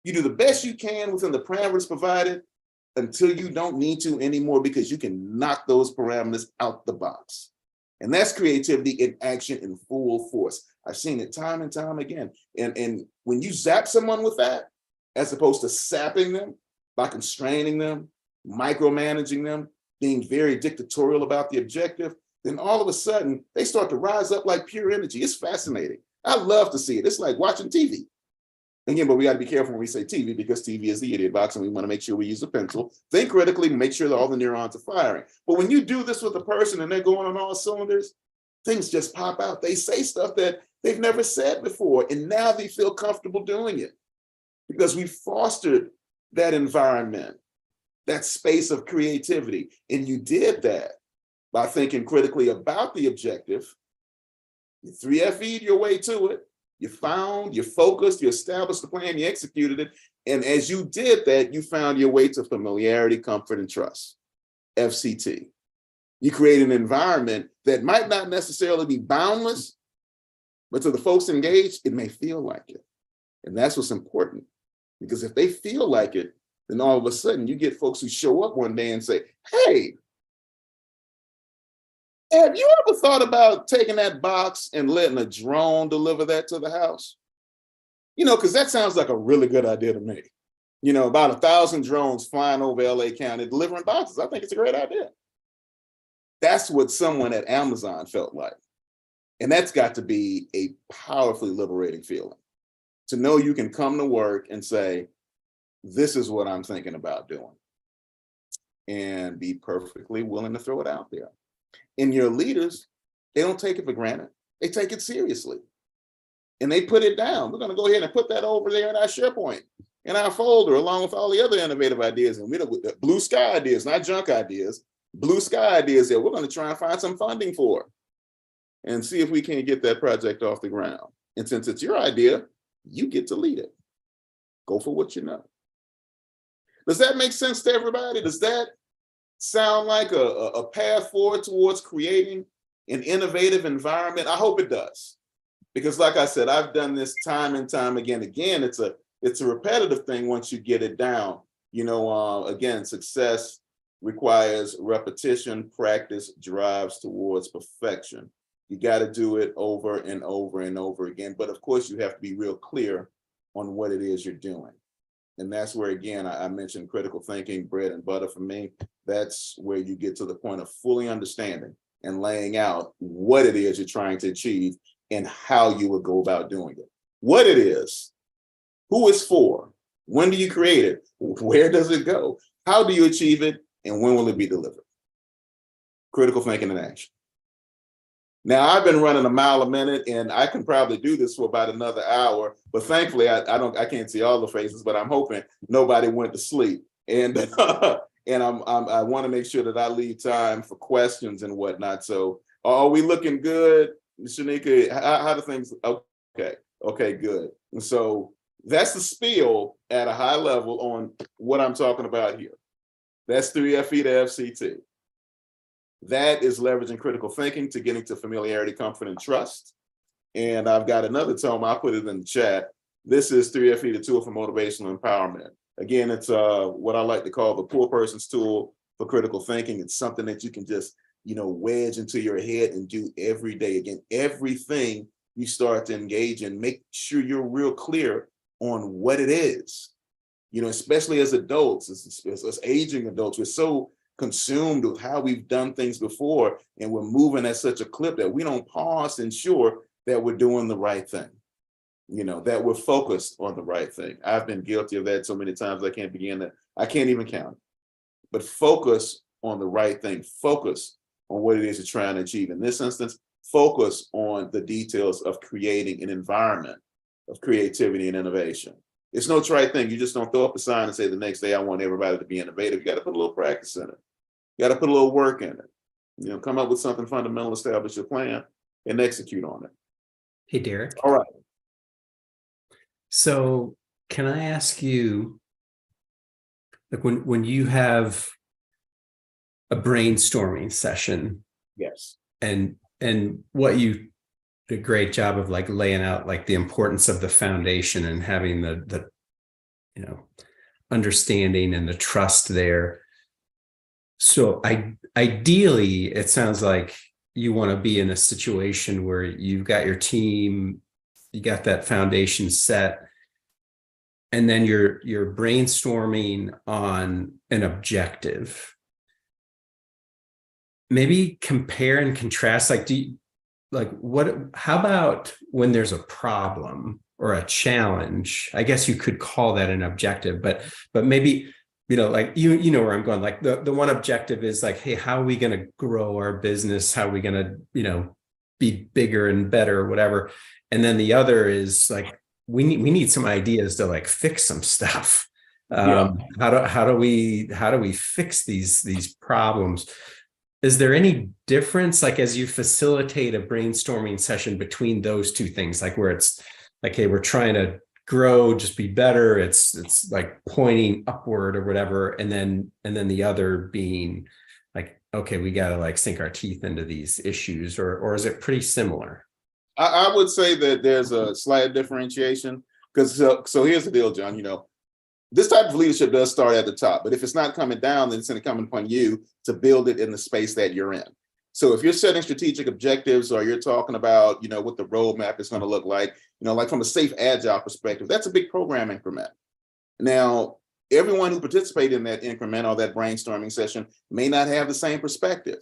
You do the best you can within the parameters provided until you don't need to anymore, because you can knock those parameters out the box. And that's creativity in action in full force. I've seen it time and time again. And when you zap someone with that, as opposed to sapping them by constraining them, micromanaging them, being very dictatorial about the objective, then all of a sudden they start to rise up like pure energy. It's fascinating. I love to see it. It's like watching TV. Again, but we got to be careful when we say TV, because TV is the idiot box and we want to make sure we use a pencil. Think critically, make sure that all the neurons are firing. But when you do this with a person and they're going on all cylinders, things just pop out. They say stuff that they've never said before, and now they feel comfortable doing it because we fostered that environment, that space of creativity. And you did that by thinking critically about the objective. You 3FE'd your way to it. You found, you focused, you established the plan, you executed it. And as you did that, you found your way to familiarity, comfort, and trust, FCT. You create an environment that might not necessarily be boundless, but to the folks engaged, it may feel like it. And that's what's important, because if they feel like it, then all of a sudden you get folks who show up one day and say, hey, have you ever thought about taking that box and letting a drone deliver that to the house? You know, because that sounds like a really good idea to me. You know, about 1,000 drones flying over LA County delivering boxes. I think it's a great idea. That's what someone at Amazon felt like. And that's got to be a powerfully liberating feeling, to know you can come to work and say, this is what I'm thinking about doing, and be perfectly willing to throw it out there. And your leaders, they don't take it for granted. They take it seriously. And they put it down. We're going to go ahead and put that over there in our SharePoint, in our folder, along with all the other innovative ideas. And we don't, blue sky ideas, not junk ideas, blue sky ideas that we're going to try and find some funding for and see if we can get that project off the ground. And since it's your idea, you get to lead it. Go for what you know. Does that make sense to everybody? Does that sound like a path forward towards creating an innovative environment? I hope it does. Because like I said, I've done this time and time again. Again, it's a repetitive thing once you get it down. You know, again, success requires repetition, practice drives towards perfection. You got to do it over and over and over again. But of course, you have to be real clear on what it is you're doing. And that's where, again, I mentioned critical thinking, bread and butter for me. That's where you get to the point of fully understanding and laying out what it is you're trying to achieve and how you would go about doing it. What it is, who it's for, when do you create it, where does it go, how do you achieve it, and when will it be delivered? Critical thinking in action. Now, I've been running a mile a minute, and I can probably do this for about another hour. But thankfully, I can't see all the faces, but I'm hoping nobody went to sleep. And and I want to make sure that I leave time for questions and whatnot. So, are we looking good, Shanika? How do things? Okay, good. And so that's the spiel at a high level on what I'm talking about here. That's 3FE to FCT. That is leveraging critical thinking to getting to familiarity, comfort, and trust. And I've got another tome, I'll put it in the chat. This is 3FE, the tool for motivational empowerment. Again, it's what I like to call the poor person's tool for critical thinking. It's something that you can just, wedge into your head and do every day. Again, everything you start to engage in, make sure you're real clear on what it is. Especially as adults, as aging adults, we're so consumed with how we've done things before, and we're moving at such a clip that we don't pause to ensure that we're doing the right thing, that we're focused on the right thing. I've been guilty of that so many times I can't even count it. But focus on the right thing, focus on what it is you're trying to achieve. In this instance, focus on the details of creating an environment of creativity and innovation. It's no trite thing. You just don't throw up a sign and say the next day, I want everybody to be innovative. You got to put a little practice in it. You got to put a little work in it. Come up with something fundamental, establish your plan, and execute on it. Hey, Derek. All right. So can I ask you, like when you have a brainstorming session? Yes. And what you did a great job of like laying out like the importance of the foundation and having the understanding and the trust there. So ideally, it sounds like you want to be in a situation where you've got your team, you got that foundation set, and then you're brainstorming on an objective. Maybe compare and contrast, how about when there's a problem or a challenge? I guess you could call that an objective, but maybe, like, you know where I'm going. Like the one objective is like, hey, how are we going to grow our business? How are we going to, be bigger and better or whatever? And then the other is like, we need some ideas to like fix some stuff. How do we fix these problems? Is there any difference, like as you facilitate a brainstorming session between those two things, like where it's like, hey, we're trying to grow, just be better. It's like pointing upward or whatever. And then the other being like, okay, we got to like sink our teeth into these issues, or is it pretty similar? I would say that there's a slight differentiation because so here's the deal, John, this type of leadership does start at the top, but if it's not coming down, then it's going to come upon you to build it in the space that you're in. So if you're setting strategic objectives or you're talking about, what the roadmap is going to look like, like from a safe, agile perspective, that's a big program increment. Now, everyone who participated in that increment or that brainstorming session may not have the same perspective.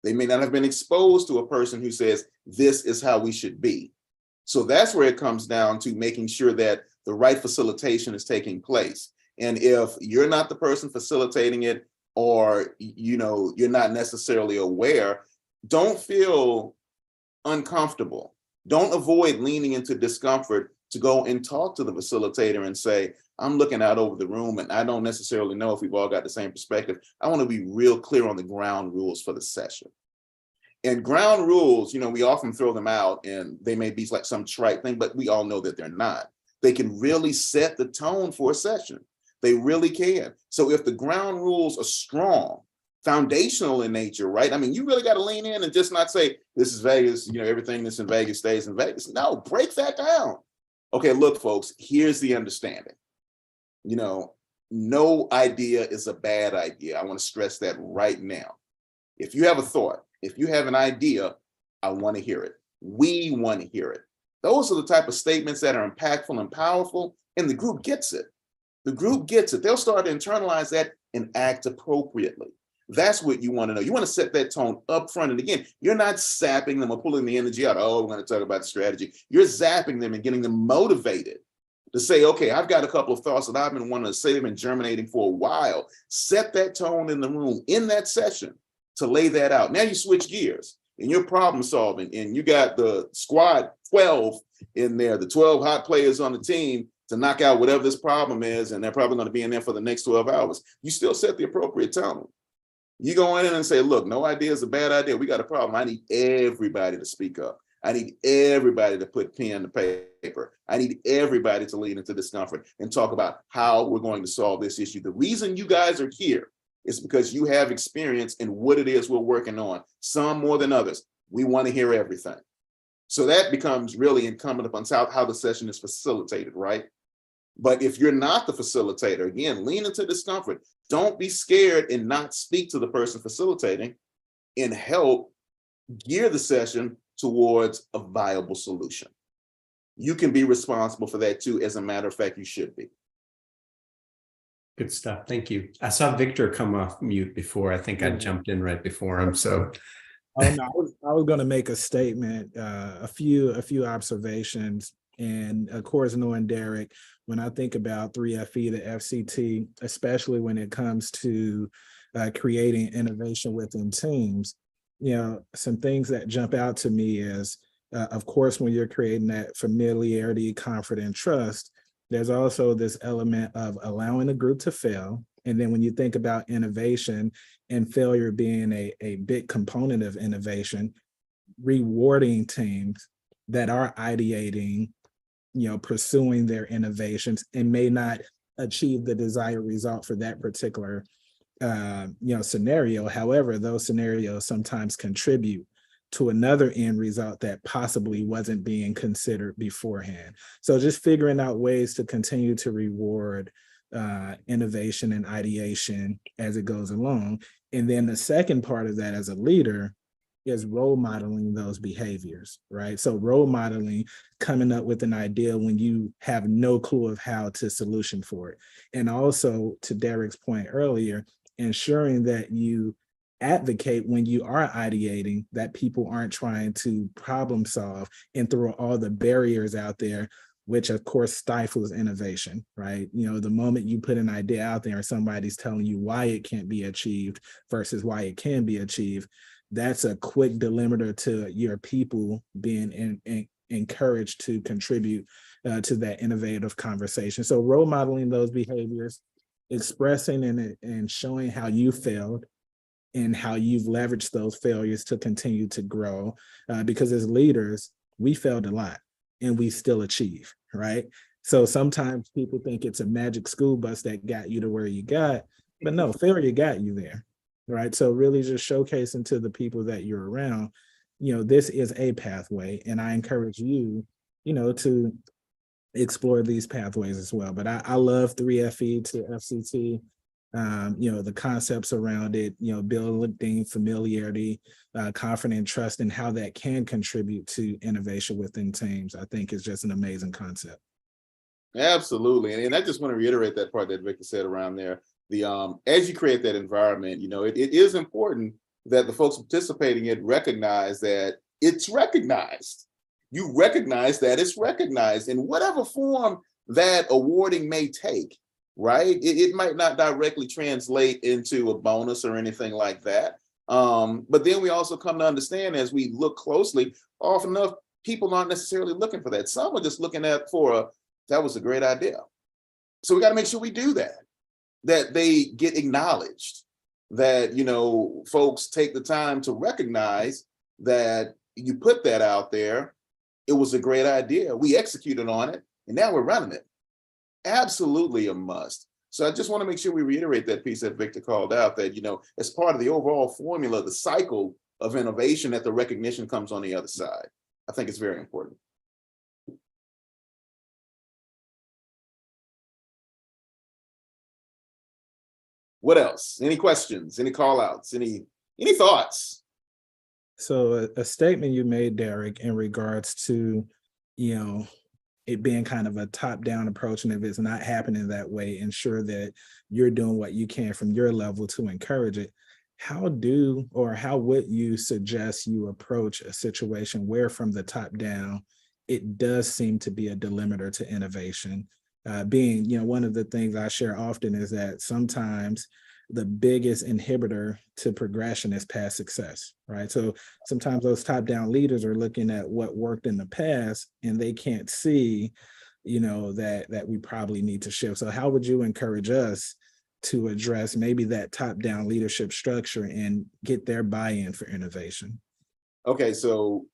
They may not have been exposed to a person who says, this is how we should be. So that's where it comes down to making sure that the right facilitation is taking place. And if you're not the person facilitating it, or, you're not necessarily aware, don't feel uncomfortable. Don't avoid leaning into discomfort to go and talk to the facilitator and say, I'm looking out over the room and I don't necessarily know if we've all got the same perspective. I want to be real clear on the ground rules for the session. And ground rules, we often throw them out and they may be like some trite thing, but we all know that they're not. They can really set the tone for a session. They really can. So if the ground rules are strong, foundational in nature, right? I mean, you really got to lean in and just not say, this is Vegas, everything that's in Vegas stays in Vegas. No, break that down. Okay, look, folks, here's the understanding. No idea is a bad idea. I want to stress that right now. If you have a thought, if you have an idea, I want to hear it. We want to hear it. Those are the type of statements that are impactful and powerful, and the group gets it. The group gets it. They'll start to internalize that and act appropriately. That's what you want to know. You want to set that tone up front. And again, you're not sapping them or pulling the energy out. Oh, we're going to talk about the strategy. You're zapping them and getting them motivated to say, okay, I've got a couple of thoughts that I've been wanting to say, they've been germinating for a while. Set that tone in the room, in that session, to lay that out. Now you switch gears and you're problem solving, and you got the squad 12 in there, the 12 hot players on the team to knock out whatever this problem is, and they're probably going to be in there for the next 12 hours. You still set the appropriate tone. You go in and say, look, no idea is a bad idea. We got a problem. I need everybody to speak up. I need everybody to put pen to paper. I need everybody to lead into discomfort and talk about how we're going to solve this issue. The reason you guys are here is because you have experience in what it is we're working on, some more than others. We want to hear everything. So that becomes really incumbent upon how the session is facilitated, right? But if you're not the facilitator, again, lean into discomfort. Don't be scared and not speak to the person facilitating, and help gear the session towards a viable solution. You can be responsible for that too. As a matter of fact, you should be. Good stuff. Thank you. I saw Victor come off mute before. I think I jumped in right before him. So oh, no, I was going to make a statement, a few observations. And of course, knowing Derek, when I think about 3FE, the FCT, especially when it comes to creating innovation within teams, you know, some things that jump out to me is, of course, when you're creating that familiarity, comfort, and trust, there's also this element of allowing the group to fail. And then when you think about innovation and failure being a big component of innovation, rewarding teams that are ideating, you know, pursuing their innovations and may not achieve the desired result for that particular scenario. However, those scenarios sometimes contribute to another end result that possibly wasn't being considered beforehand. So just figuring out ways to continue to reward innovation and ideation as it goes along. And then the second part of that as a leader is role modeling those behaviors, right? So role modeling, coming up with an idea when you have no clue of how to solution for it. And also, to Derek's point earlier, ensuring that you advocate when you are ideating, that people aren't trying to problem solve and throw all the barriers out there, which of course stifles innovation, right? You know, the moment you put an idea out there, somebody's telling you why it can't be achieved versus why it can be achieved, that's a quick delimiter to your people being encouraged to contribute to that innovative conversation. So role modeling those behaviors, expressing and showing how you failed and how you've leveraged those failures to continue to grow. Because as leaders, we failed a lot and we still achieve, right? So sometimes people think it's a magic school bus that got you to where you got, but no, failure got you there, right? So really just showcasing to the people that you're around, you know, this is a pathway, and I encourage you, you know, to explore these pathways as well. But I love 3FE to FCT. You know, the concepts around it, you know, building familiarity, confidence, trust, and how that can contribute to innovation within teams, I think is just an amazing concept. Absolutely. And I just want to reiterate that part that Victor said around there. The as you create that environment, you know, it is important that the folks participating in it recognize that it's recognized. You recognize that it's recognized in whatever form that awarding may take. Right? It might not directly translate into a bonus or anything like that. But then we also come to understand, as we look closely, often enough, people aren't necessarily looking for that. Some are just looking at that was a great idea. So we got to make sure we do that they get acknowledged, that, you know, folks take the time to recognize that you put that out there. It was a great idea. We executed on it, and now we're running it. Absolutely a must. So I just want to make sure we reiterate that piece that Victor called out, that, you know, as part of the overall formula, the cycle of innovation, that the recognition comes on the other side. I think it's very important. What else? Any questions? Any call outs? Any thoughts? So a statement you made, Derek, in regards to, you know, it being kind of a top-down approach. And if it's not happening that way, ensure that you're doing what you can from your level to encourage it. How would you suggest you approach a situation where from the top down, it does seem to be a delimiter to innovation? Being, one of the things I share often is that sometimes the biggest inhibitor to progression is past success, right? So sometimes those top-down leaders are looking at what worked in the past and they can't see, that we probably need to shift. So how would you encourage us to address maybe that top-down leadership structure and get their buy-in for innovation? Okay, so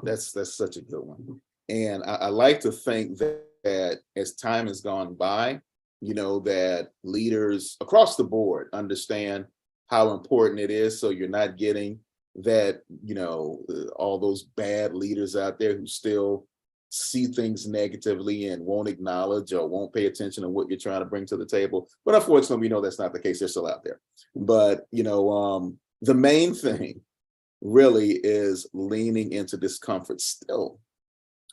that's such a good one. And I like to think that as time has gone by, that leaders across the board understand how important it is. So you're not getting that, all those bad leaders out there who still see things negatively and won't acknowledge or won't pay attention to what you're trying to bring to the table. But unfortunately, we know that's not the case. They're still out there. But, the main thing really is leaning into discomfort still.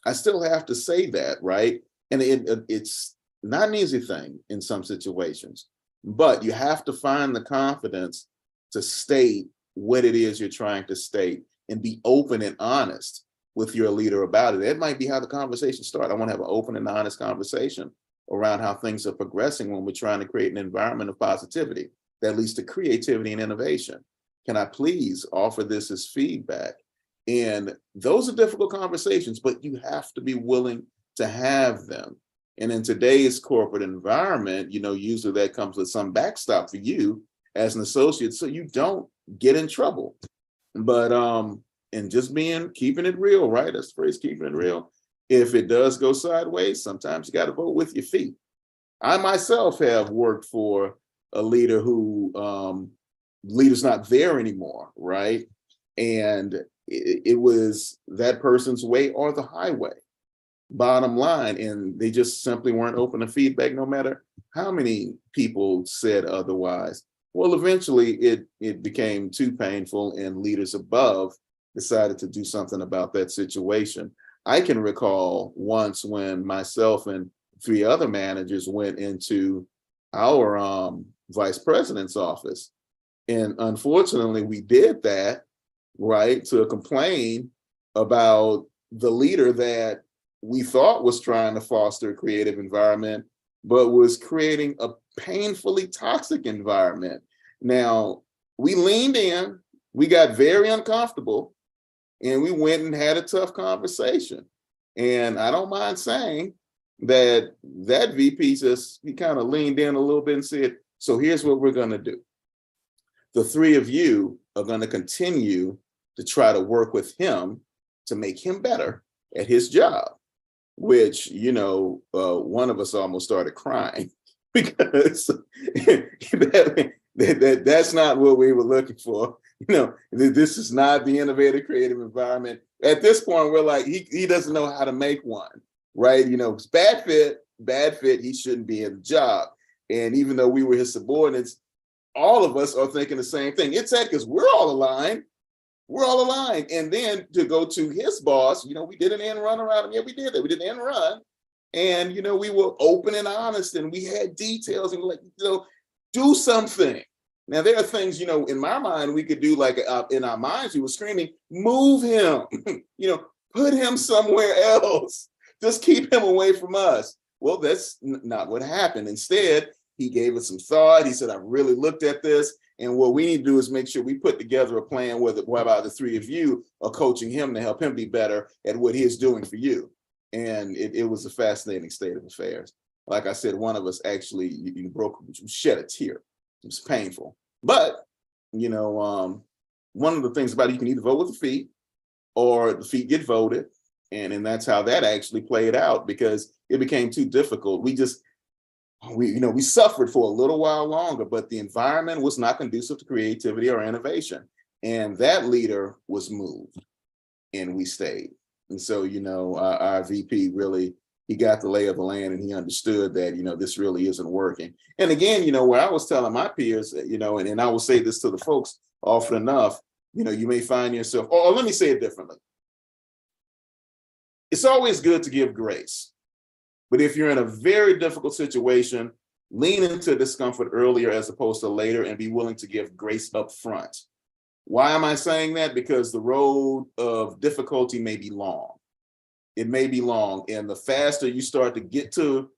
I still have to say that, right? And it's not an easy thing in some situations, but you have to find the confidence to state what it is you're trying to state and be open and honest with your leader about it. That might be how the conversation starts. I want to have an open and honest conversation around how things are progressing when we're trying to create an environment of positivity that leads to creativity and innovation. Can I please offer this as feedback? And those are difficult conversations, but you have to be willing to have them. And in today's corporate environment, usually that comes with some backstop for you as an associate, so you don't get in trouble. But and just keeping it real, right? That's the phrase, keeping it real. If it does go sideways, sometimes you got to vote with your feet. I myself have worked for a leader who leader's not there anymore, right? And it was that person's way or the highway, bottom line. And they just simply weren't open to feedback, no matter how many people said otherwise. Well, eventually it became too painful and leaders above decided to do something about that situation. I can recall once when myself and 3 other managers went into our vice president's office. And unfortunately, we did that, right, to complain about the leader that we thought was trying to foster a creative environment, but was creating a painfully toxic environment. Now, we leaned in, we got very uncomfortable, and we went and had a tough conversation. And I don't mind saying that VP he kind of leaned in a little bit and said, so here's what we're going to do. The 3 of you are going to continue to try to work with him to make him better at his job, which, one of us almost started crying because that's not what we were looking for. This is not the innovative, creative environment. At this point, we're like, he doesn't know how to make one, right? It's bad fit, he shouldn't be in the job. And even though we were his subordinates, all of us are thinking the same thing. It's that because we're all aligned. And then to go to his boss, we did an end run around him. Yeah, we did that. We did an end run. And, we were open and honest and we had details and we're like, do something. Now, there are things, in my mind, we could do like in our minds, we were screaming, move him, put him somewhere else. Just keep him away from us. Well, that's not what happened. Instead, he gave it some thought. He said, I really looked at this. And what we need to do is make sure we put together a plan whereby the 3 of you are coaching him to help him be better at what he is doing for you. And it was a fascinating state of affairs. Like I said, one of us actually shed a tear. It was painful. But, one of the things about it, you can either vote with the feet or the feet get voted. And that's how that actually played out because it became too difficult. We suffered for a little while longer, but the environment was not conducive to creativity or innovation. And that leader was moved and we stayed. And so, our VP really, he got the lay of the land and he understood that, this really isn't working. And again, where I was telling my peers, and I will say this to the folks often enough, you may find yourself, or let me say it differently. It's always good to give grace. But if you're in a very difficult situation, lean into discomfort earlier as opposed to later, and be willing to give grace up front. Why am I saying that? Because the road of difficulty may be long. It may be long, and the faster you start to get to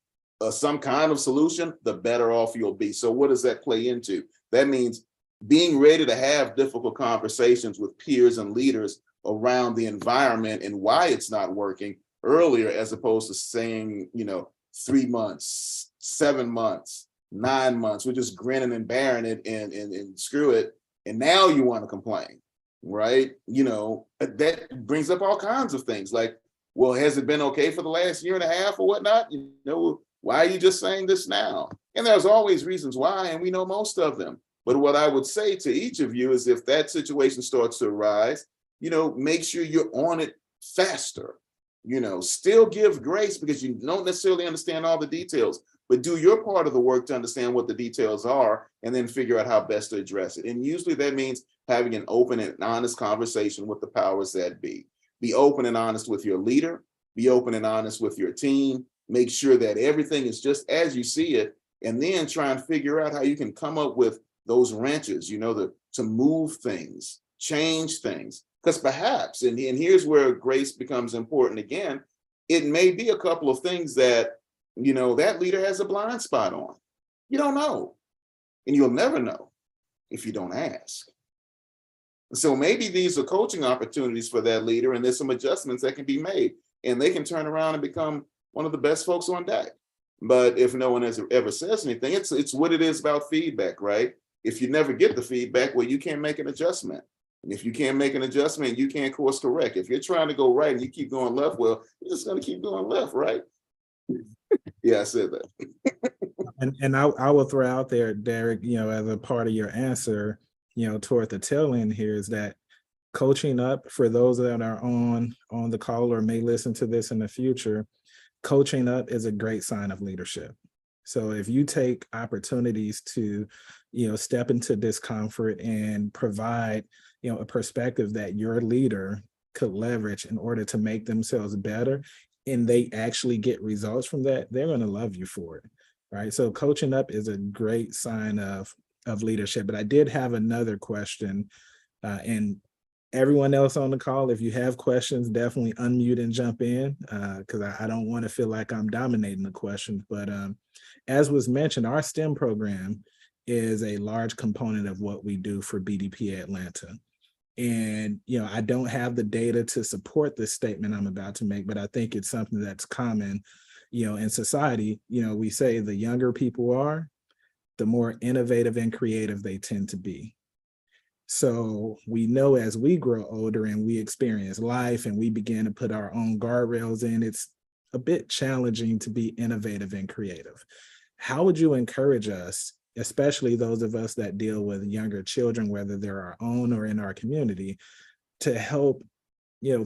some kind of solution, the better off you'll be. So what does that play into? That means being ready to have difficult conversations with peers and leaders around the environment and why it's not working earlier, as opposed to saying, 3 months, 7 months, 9 months, we're just grinning and bearing it and screw it. And now you want to complain, right? That brings up all kinds of things like, well, has it been okay for the last year and a half or whatnot? Why are you just saying this now? And there's always reasons why, and we know most of them. But what I would say to each of you is, if that situation starts to arise, make sure you're on it faster. Still give grace, because you don't necessarily understand all the details, but do your part of the work to understand what the details are, and then figure out how best to address it. And usually that means having an open and honest conversation with the powers that be. Be open and honest with your leader, be open and honest with your team, make sure that everything is just as you see it, and then try and figure out how you can come up with those wrenches, to move things, change things. Because perhaps, and here's where grace becomes important again, it may be a couple of things that, that leader has a blind spot on. You don't know, and you'll never know if you don't ask. So maybe these are coaching opportunities for that leader, and there's some adjustments that can be made, and they can turn around and become one of the best folks on deck. But if no one ever says anything, it's what it is about feedback, right? If you never get the feedback, well, you can't make an adjustment. And if you can't make an adjustment, you can't course correct. If you're trying to go right and you keep going left, well, you're just going to keep going left, right? Yeah, I said that. And I will throw out there, Derek, as a part of your answer, toward the tail end here, is that coaching up, for those that are on the call or may listen to this in the future, coaching up is a great sign of leadership. So if you take opportunities to, step into discomfort and provide, a perspective that your leader could leverage in order to make themselves better, and they actually get results from that, they're going to love you for it, right? So coaching up is a great sign of leadership. But I did have another question, and everyone else on the call, if you have questions, definitely unmute and jump in, because I don't want to feel like I'm dominating the questions. But as was mentioned, our STEM program is a large component of what we do for BDPA Atlanta. And, I don't have the data to support this statement I'm about to make, but I think it's something that's common, in society. We say the younger people are, the more innovative and creative they tend to be. So we know as we grow older and we experience life and we begin to put our own guardrails in, it's a bit challenging to be innovative and creative. How would you encourage us, especially those of us that deal with younger children, whether they're our own or in our community, to help,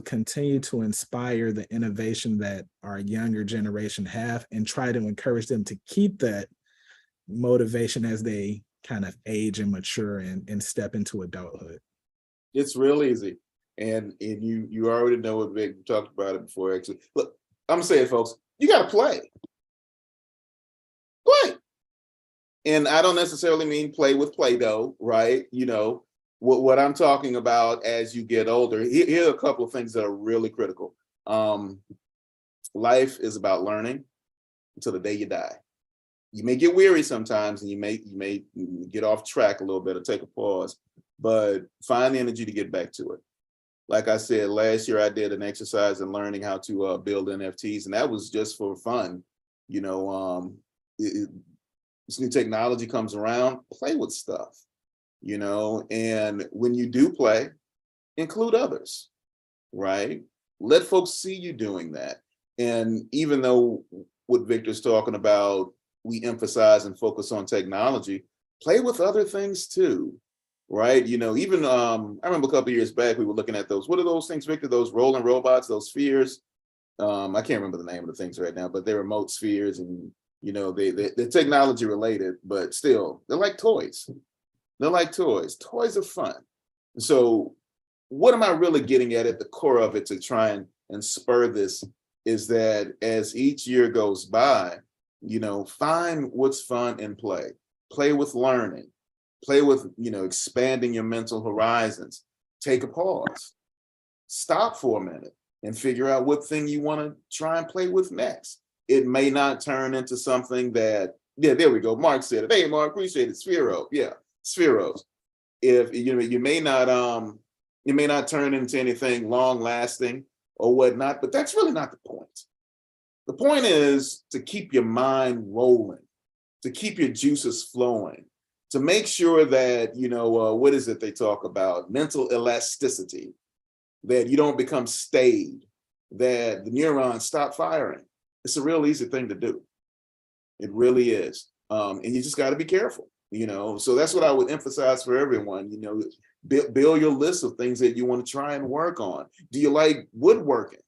continue to inspire the innovation that our younger generation have, and try to encourage them to keep that motivation as they kind of age and mature and step into adulthood? It's real easy. And you already know it, Vic. We talked about it before, actually. Look, I'm saying, folks, you got to play. Play. And I don't necessarily mean play with Play-Doh, right? What I'm talking about as you get older, here are a couple of things that are really critical. Life is about learning until the day you die. You may get weary sometimes, and you may get off track a little bit or take a pause, but find the energy to get back to it. Like I said, last year I did an exercise in learning how to build NFTs, and that was just for fun. This new technology comes around, play with stuff, and when you do play, include others, right? Let folks see you doing that. And even though what Victor's talking about, we emphasize and focus on technology, play with other things too, right? Even I remember a couple of years back, we were looking at those, what are those things, Victor? Those rolling robots, those spheres. I can't remember the name of the things right now, but they're remote spheres, and they're technology related, but still, they're like toys. They're like toys. Toys are fun. So what am I really getting at the core of it to try and spur this is that as each year goes by, find what's fun and play with learning, play with, expanding your mental horizons. Take a pause, stop for a minute and figure out what thing you want to try and play with next. It may not turn into something that, yeah, there we go. Mark said it. Hey, Mark, appreciate it. Sphero. Yeah, Spheros. If you may not turn into anything long lasting or whatnot, but that's really not the point. The point is to keep your mind rolling, to keep your juices flowing, to make sure that, what is it they talk about? Mental elasticity, that you don't become stayed, that the neurons stop firing. It's a real easy thing to do. It really is. And you just got to be careful, So that's what I would emphasize for everyone, build your list of things that you want to try and work on. Do you like woodworking?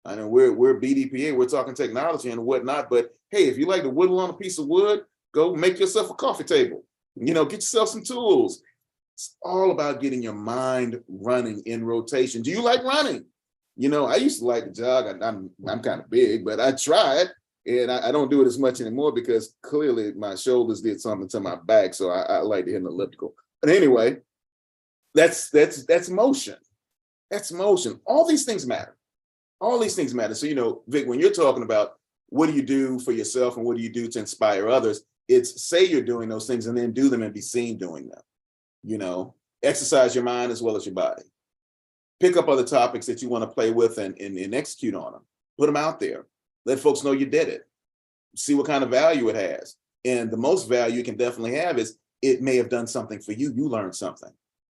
I know we're BDPA, we're talking technology and whatnot, but hey, if you like to whittle on a piece of wood, go make yourself a coffee table, get yourself some tools. It's all about getting your mind running in rotation. Do you like running? I used to like to jog. I'm kind of big, but I tried, and I don't do it as much anymore because clearly my shoulders did something to my back. So I like to hit an elliptical. But anyway, that's motion. That's motion. All these things matter. All these things matter. So, Vic, when you're talking about what do you do for yourself and what do you do to inspire others, it's say you're doing those things and then do them and be seen doing them. Exercise your mind as well as your body. Pick up other topics that you want to play with and execute on them. Put them out there. Let folks know you did it. See what kind of value it has. And the most value you can definitely have is it may have done something for you. You learned something.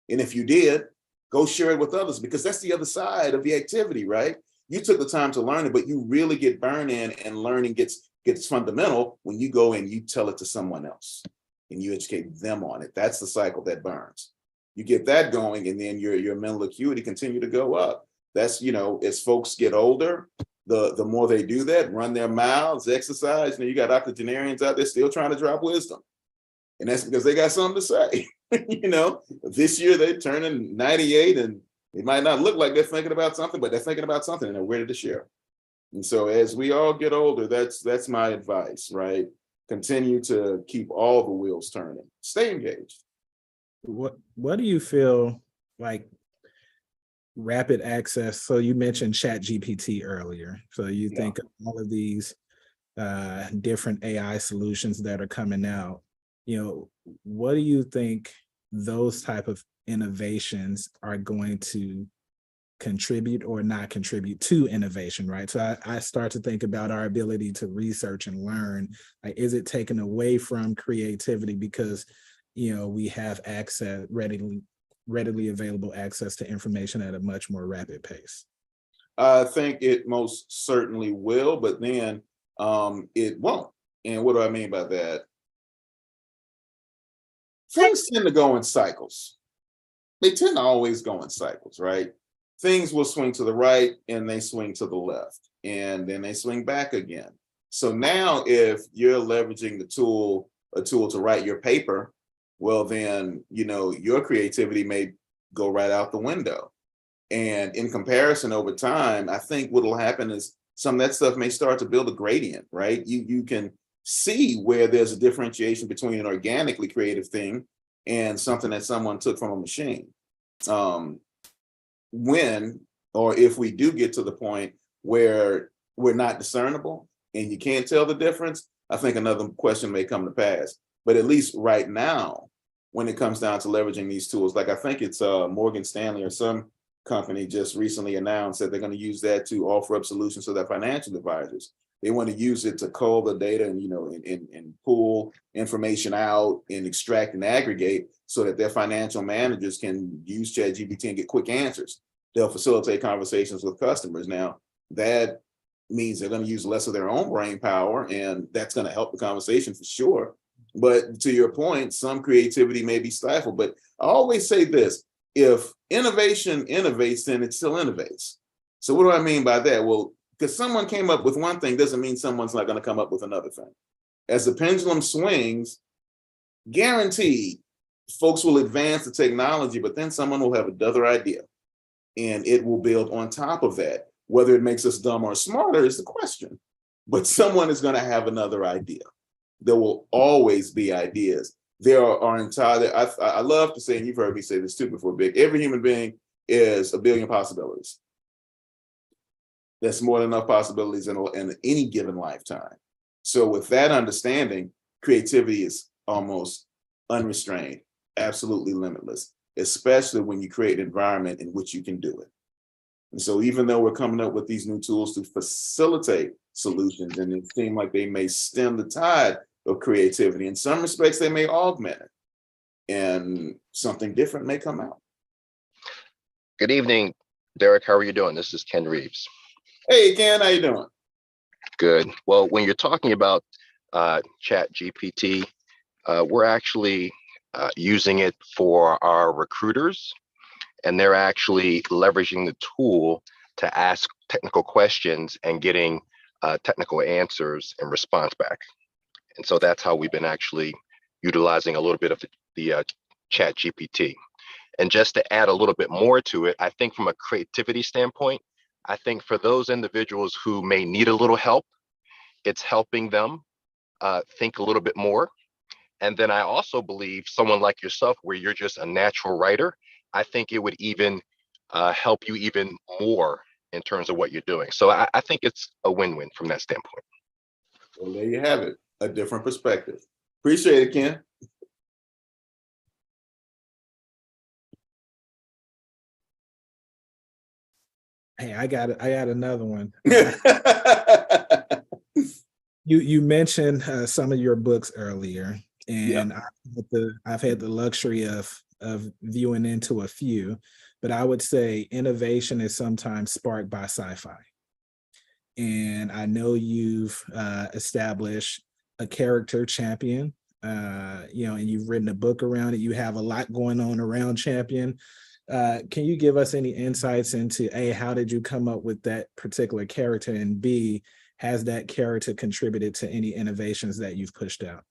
And if you did, go share it with others because that's the other side of the activity, right? You took the time to learn it, but you really get burned in and learning gets fundamental when you go and you tell it to someone else and you educate them on it. That's the cycle that burns. You get that going and then your mental acuity continue to go up. That's, as folks get older, the more they do that, run their mouths, exercise, you got octogenarians out there still trying to drop wisdom. And that's because they got something to say. This year they're turning 98 and it might not look like they're thinking about something, but they're thinking about something and they're ready to share. And so as we all get older, that's my advice, right? Continue to keep all the wheels turning. Stay engaged. What do you feel like rapid access? So you mentioned ChatGPT earlier. So you think of all of these different AI solutions that are coming out. What do you think those type of innovations are going to contribute or not contribute to innovation, right? So I start to think about our ability to research and learn. Like, is it taken away from creativity because, we have access, readily available access to information at a much more rapid pace? I think it most certainly will, but then it won't. And what do I mean by that? Things tend to go in cycles. They tend to always go in cycles, right? Things will swing to the right and they swing to the left and then they swing back again. So now if you're leveraging a tool to write your paper, well, then, your creativity may go right out the window. And in comparison over time, I think what will happen is some of that stuff may start to build a gradient, right? You can see where there's a differentiation between an organically creative thing and something that someone took from a machine. When or if we do get to the point where we're not discernible and you can't tell the difference, I think another question may come to pass. But at least right now, when it comes down to leveraging these tools, like I think it's Morgan Stanley or some company just recently announced that they're going to use that to offer up solutions to their financial advisors. They want to use it to cull the data and, and pull information out and extract and aggregate so that their financial managers can use ChatGPT and get quick answers. They'll facilitate conversations with customers. Now, that means they're going to use less of their own brain power, and that's going to help the conversation for sure. But to your point, some creativity may be stifled. But I always say this, if innovation innovates, then it still innovates. So what do I mean by that? Well, because someone came up with one thing doesn't mean someone's not going to come up with another thing. As the pendulum swings, guaranteed, folks will advance the technology, but then someone will have another idea and it will build on top of that. Whether it makes us dumb or smarter is the question. But someone is going to have another idea. There will always be ideas. There are entire, I love to say, and you've heard me say this too before, Big, every human being is a billion possibilities. That's more than enough possibilities in any given lifetime. So with that understanding, creativity is almost unrestrained, absolutely limitless, especially when you create an environment in which you can do it. And so even though we're coming up with these new tools to facilitate solutions, and it seems like they may stem the tide of creativity, in some respects, they may augment it, and something different may come out. Good evening, Derek. How are you doing? This is Ken Reeves. Hey, Ken, how you doing? Good. Well, when you're talking about Chat GPT, we're actually using it for our recruiters, and they're actually leveraging the tool to ask technical questions and getting technical answers and response back. And so that's how we've been actually utilizing a little bit of the Chat GPT. And just to add a little bit more to it, I think from a creativity standpoint, I think for those individuals who may need a little help, it's helping them think a little bit more. And then I also believe someone like yourself, where you're just a natural writer, I think it would even help you even more in terms of what you're doing. So I think it's a win-win from that standpoint. Well, there you have it, a different perspective. Appreciate it, Ken. Hey, I got another one. You mentioned some of your books earlier, and I've had the luxury of viewing into a few, but I would say innovation is sometimes sparked by sci-fi. And I know you've established a character champion, and you've written a book around it. You have a lot going on around Champion. Can you give us any insights into A, how did you come up with that particular character, and B, has that character contributed to any innovations that you've pushed out?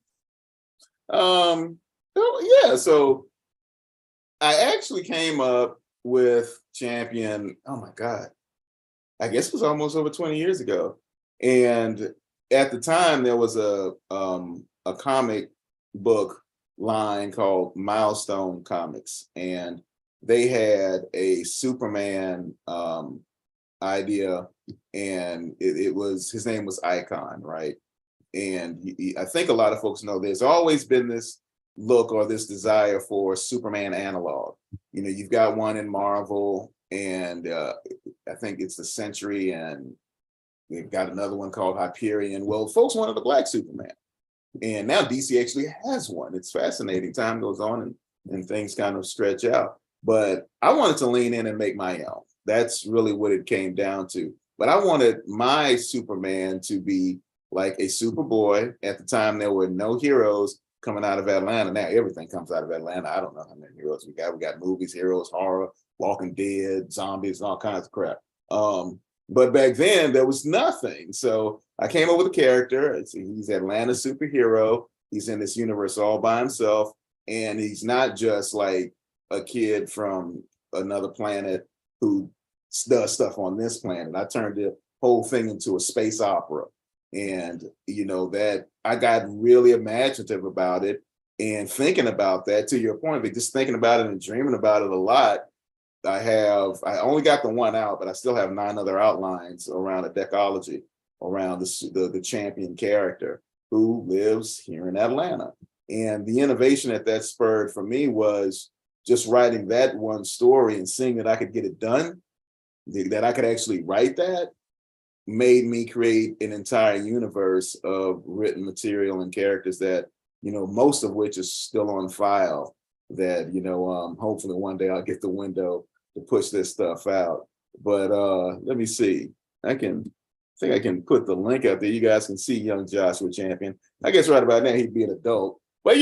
Yeah, so I actually came up with Champion, oh my God, I guess it was almost over 20 years ago. And at the time there was a comic book line called Milestone Comics, and they had a Superman idea, and it was, his name was Icon, right? And I think a lot of folks know there's always been this look or this desire for Superman analog. You've got one in Marvel, and I think it's the Century, and they've got another one called Hyperion. Well, folks wanted a black Superman, and now DC actually has one. It's fascinating. Time goes on, and things kind of stretch out. But I wanted to lean in and make my own. That's really what it came down to. But I wanted my Superman to be like a Superboy. At the time, there were no heroes coming out of Atlanta. Now everything comes out of Atlanta. I don't know how many heroes we got. We got movies, heroes, horror, Walking Dead, zombies, and all kinds of crap. But back then, there was nothing. So I came up with a character. He's Atlanta superhero. He's in this universe all by himself. And he's not just like a kid from another planet who does stuff on this planet. I turned the whole thing into a space opera. And, that I got really imaginative about it, and thinking about that, to your point, but just thinking about it and dreaming about it a lot. I only got the one out, but I still have 9 other outlines around a decology around the Champion character who lives here in Atlanta. And the innovation that spurred for me was just writing that one story and seeing that I could get it done, that I could actually write that, made me create an entire universe of written material and characters that, most of which is still on file, that, hopefully one day I'll get the window to push this stuff out. But let me see. I think I can put the link out there. You guys can see young Joshua Champion. I guess right about now he'd be an adult. But,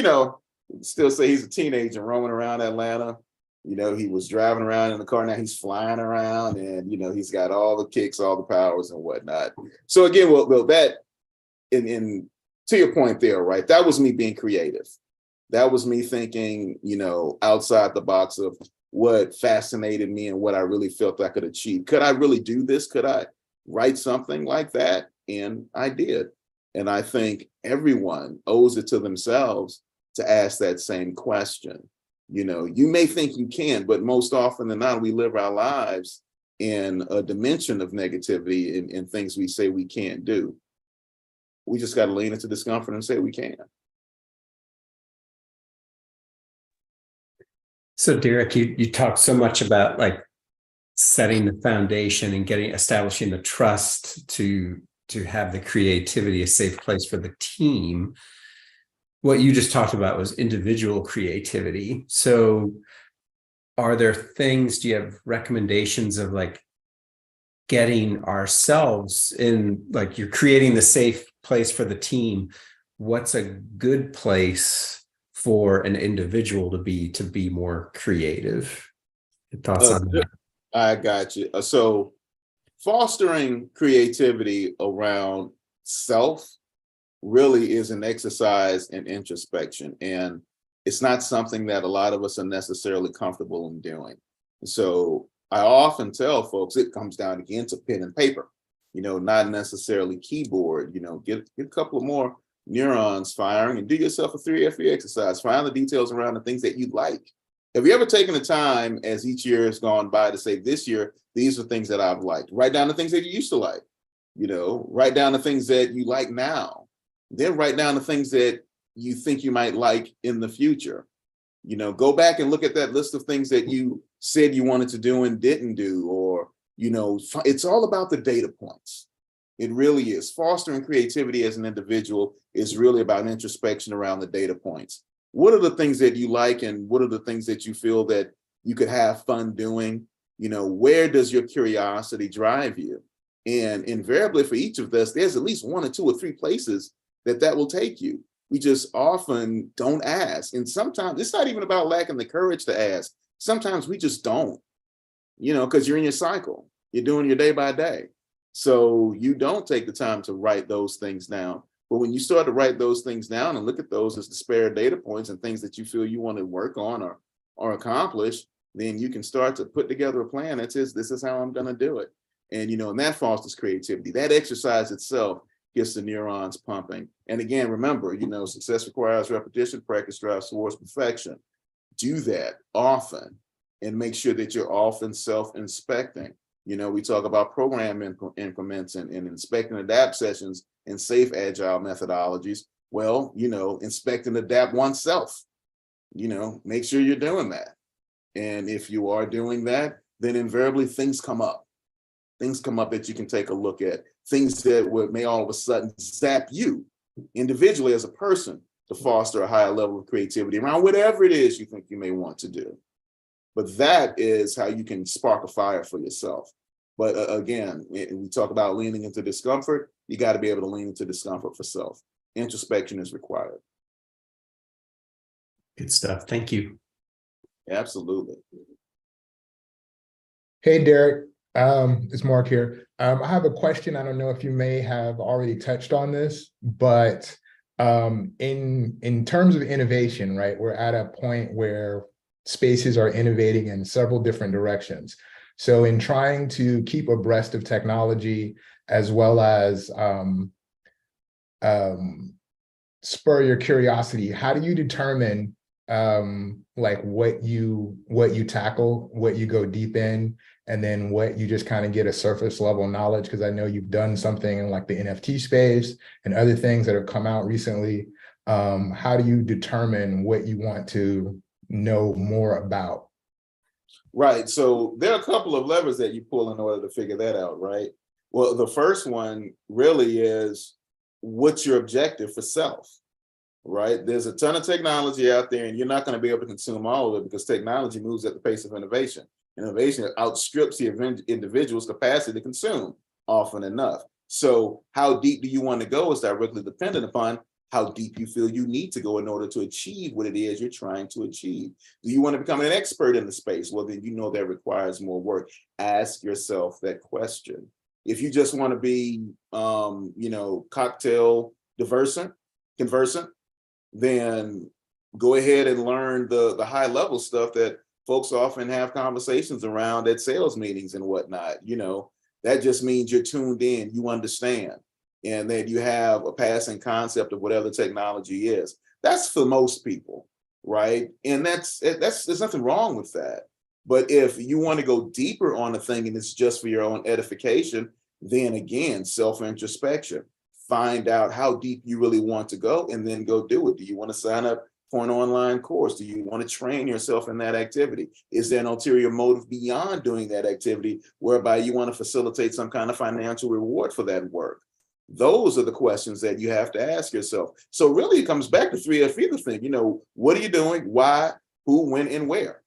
still say he's a teenager roaming around Atlanta. He was driving around in the car. Now he's flying around, and, he's got all the kicks, all the powers and whatnot. So again, well that, in to your point there, right? That was me being creative. That was me thinking, outside the box of what fascinated me and what I really felt I could achieve. Could I really do this? Could I write something like that? And I did. And I think everyone owes it to themselves to ask that same question. You know, you may think you can, but most often than not, we live our lives in a dimension of negativity and things we say we can't do. We just got to lean into discomfort and say we can. So Derek, you talked so much about like setting the foundation and establishing the trust to have the creativity, a safe place for the team. What you just talked about was individual creativity. So are there things, do you have recommendations of like getting ourselves in, like you're creating the safe place for the team? What's a good place for an individual to be more creative? Your thoughts on that? I got you. So fostering creativity around self really is an exercise in introspection. And it's not something that a lot of us are necessarily comfortable in doing. So I often tell folks it comes down again to pen and paper, you know, not necessarily keyboard, you know, get a couple of more neurons firing and do yourself a 3FE exercise. Find the details around the things that you like. Have you ever taken the time as each year has gone by to say, this year, these are things that I've liked? Write down the things that you used to like, you know, write down the things that you like now. Then write down the things that you think you might like in the future. You know, go back and look at that list of things that you said you wanted to do and didn't do, or, you know, it's all about the data points. It really is. Fostering creativity as an individual is really about introspection around the data points. What are the things that you like and what are the things that you feel that you could have fun doing? You know, where does your curiosity drive you? And invariably for each of us, there's at least 1 or 2 or 3 places that will take you. We just often don't ask. And sometimes it's not even about lacking the courage to ask. Sometimes we just don't, you know, because you're in your cycle. You're doing your day by day. So you don't take the time to write those things down. But when you start to write those things down and look at those as the spare data points and things that you feel you want to work on or accomplish, then you can start to put together a plan that says, this is how I'm going to do it. And, you know, and that fosters creativity. That exercise itself gets the neurons pumping. And again, remember, you know, success requires repetition, practice drives towards perfection. Do that often and make sure that you're often self-inspecting. You know, we talk about program increments and inspect and adapt sessions and safe agile methodologies. Well, you know, inspect and adapt oneself. You know, make sure you're doing that. And if you are doing that, then invariably things come up. Things come up that you can take a look at. Things that may all of a sudden zap you individually as a person to foster a higher level of creativity around whatever it is you think you may want to do. But that is how you can spark a fire for yourself. But again, we talk about leaning into discomfort. You got to be able to lean into discomfort for self. Introspection is required. Good stuff. Thank you. Absolutely. Hey, Derek. It's Mark here. I have a question. I don't know if you may have already touched on this, but in terms of innovation, right, we're at a point where spaces are innovating in several different directions. So in trying to keep abreast of technology as well as spur your curiosity, how do you determine like what you tackle, what you go deep in, and then what you just kind of get a surface level knowledge? Because I know you've done something in like the NFT space and other things that have come out recently. How do you determine what you want to know more about? Right. So there are a couple of levers that you pull in order to figure that out, right? Well, the first one really is, what's your objective for self, right? There's a ton of technology out there and you're not going to be able to consume all of it because technology moves at the pace of innovation. Innovation outstrips the individual's capacity to consume often enough. So how deep do you want to go is directly dependent upon how deep you feel you need to go in order to achieve what it is you're trying to achieve. Do you want to become an expert in the space? Well, then you know that requires more work. Ask yourself that question. If you just want to be, you know, cocktail conversant, then go ahead and learn the high level stuff that folks often have conversations around at sales meetings and whatnot. That just means you're tuned in, you understand, and that you have a passing concept of whatever the technology is. That's for most people, right? And that's there's nothing wrong with that. But if you want to go deeper on a thing and it's just for your own edification, then again, self-introspection. Find out how deep you really want to go and then go do it. Do you want to sign up for an online course? Do you want to train yourself in that activity? Is there an ulterior motive beyond doing that activity whereby you want to facilitate some kind of financial reward for that work? Those are the questions that you have to ask yourself. So really it comes back to 3F either thing. What are you doing? Why, who, when, and where?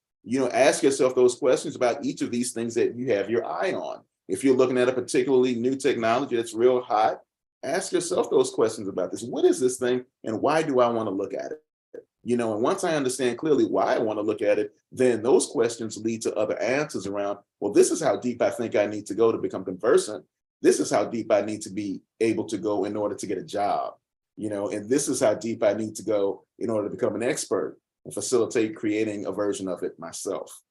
Ask yourself those questions about each of these things that you have your eye on. If you're looking at a particularly new technology that's real hot, ask yourself those questions about this. What is this thing and why do I want to look at it? And once I understand clearly why I want to look at it, then those questions lead to other answers around, well, this is how deep I think I need to go to become conversant. This is how deep I need to be able to go in order to get a job, and this is how deep I need to go in order to become an expert and facilitate creating a version of it myself.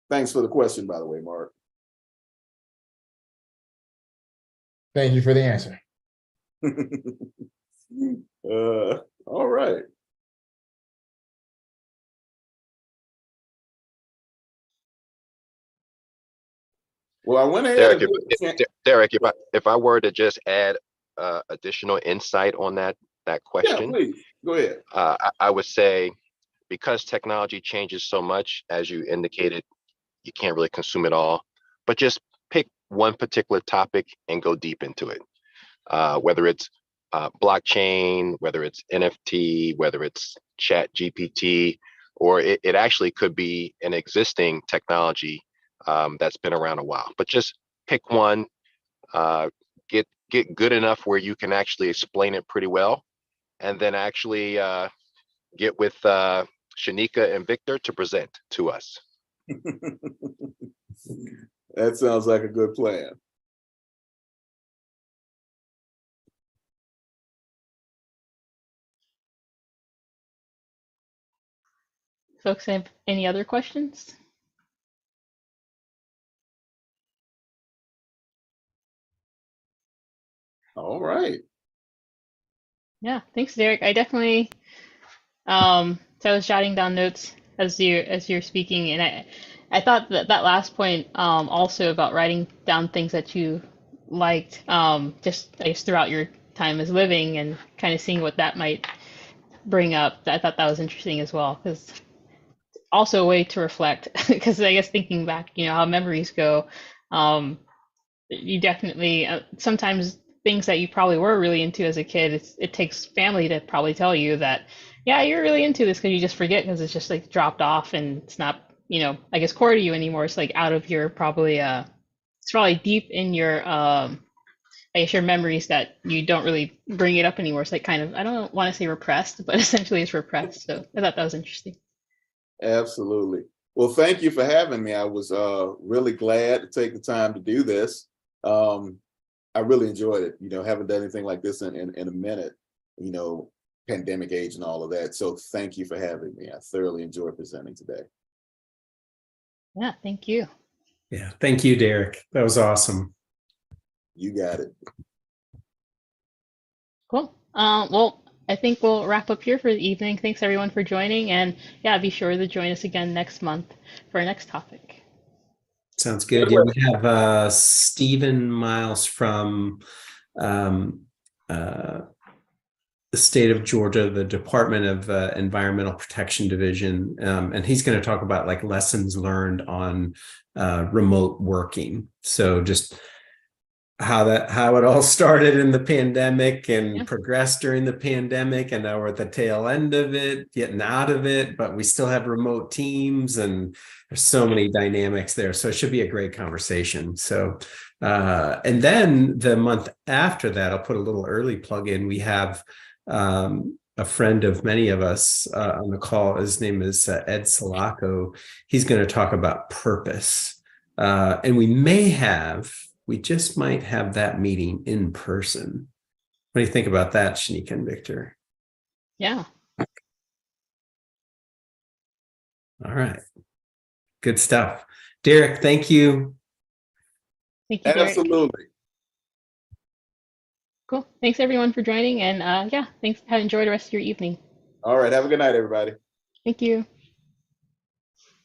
Thanks for the question, by the way, Mark. Thank you for the answer. All right. Well, I went ahead. Derek, if I were to just add additional insight on that question, yeah, please go ahead. I would say, because technology changes so much, as you indicated, you can't really consume it all, but just pick one particular topic and go deep into it. Whether it's blockchain, whether it's NFT, whether it's Chat GPT, or it actually could be an existing technology that's been around a while. But just pick one, get good enough where you can actually explain it pretty well, and then actually get with Shanika and Victor to present to us. That sounds like a good plan. Folks have any other questions? All right. Yeah, thanks, Derek. I definitely so I was jotting down notes as you're speaking, and I thought that last point also about writing down things that you liked, just I guess throughout your time as living and kind of seeing what that might bring up. I thought that was interesting as well, because also a way to reflect. Because I guess thinking back, how memories go, you definitely sometimes things that you probably were really into as a kid, it takes family to probably tell you that, yeah, you're really into this, because you just forget because it's just like dropped off and it's not, I guess core to you anymore. It's like out of your probably it's probably deep in your I guess your memories that you don't really bring it up anymore. It's like kind of, I don't want to say repressed, but essentially it's repressed. So I thought that was interesting. Absolutely. Well, thank you for having me. I was really glad to take the time to do this. I really enjoyed it. Haven't done anything like this in a minute, pandemic age and all of that. So thank you for having me. I thoroughly enjoyed presenting today. Yeah, thank you. Yeah, thank you, Derek. That was awesome. You got it. Cool. Well, I think we'll wrap up here for the evening. Thanks everyone for joining, and yeah, be sure to join us again next month for our next topic. Sounds good. Yeah, we have Stephen Miles from the state of Georgia, the Department of Environmental Protection Division, and he's going to talk about like lessons learned on remote working. So just how it all started in the pandemic and progressed during the pandemic, and now we're at the tail end of it, getting out of it, but we still have remote teams, and there's so many dynamics there. So it should be a great conversation. So and then the month after that, I'll put a little early plug in. We have a friend of many of us on the call. His name is Ed Salako. He's going to talk about purpose, and we may have we just might have that meeting in person. What do you think about that, Shanika and Victor? Yeah. All right. Good stuff. Derek, thank you. Thank you, Derek. Absolutely. Cool. Thanks everyone for joining, and yeah, thanks. Enjoy the rest of your evening. All right. Have a good night, everybody. Thank you.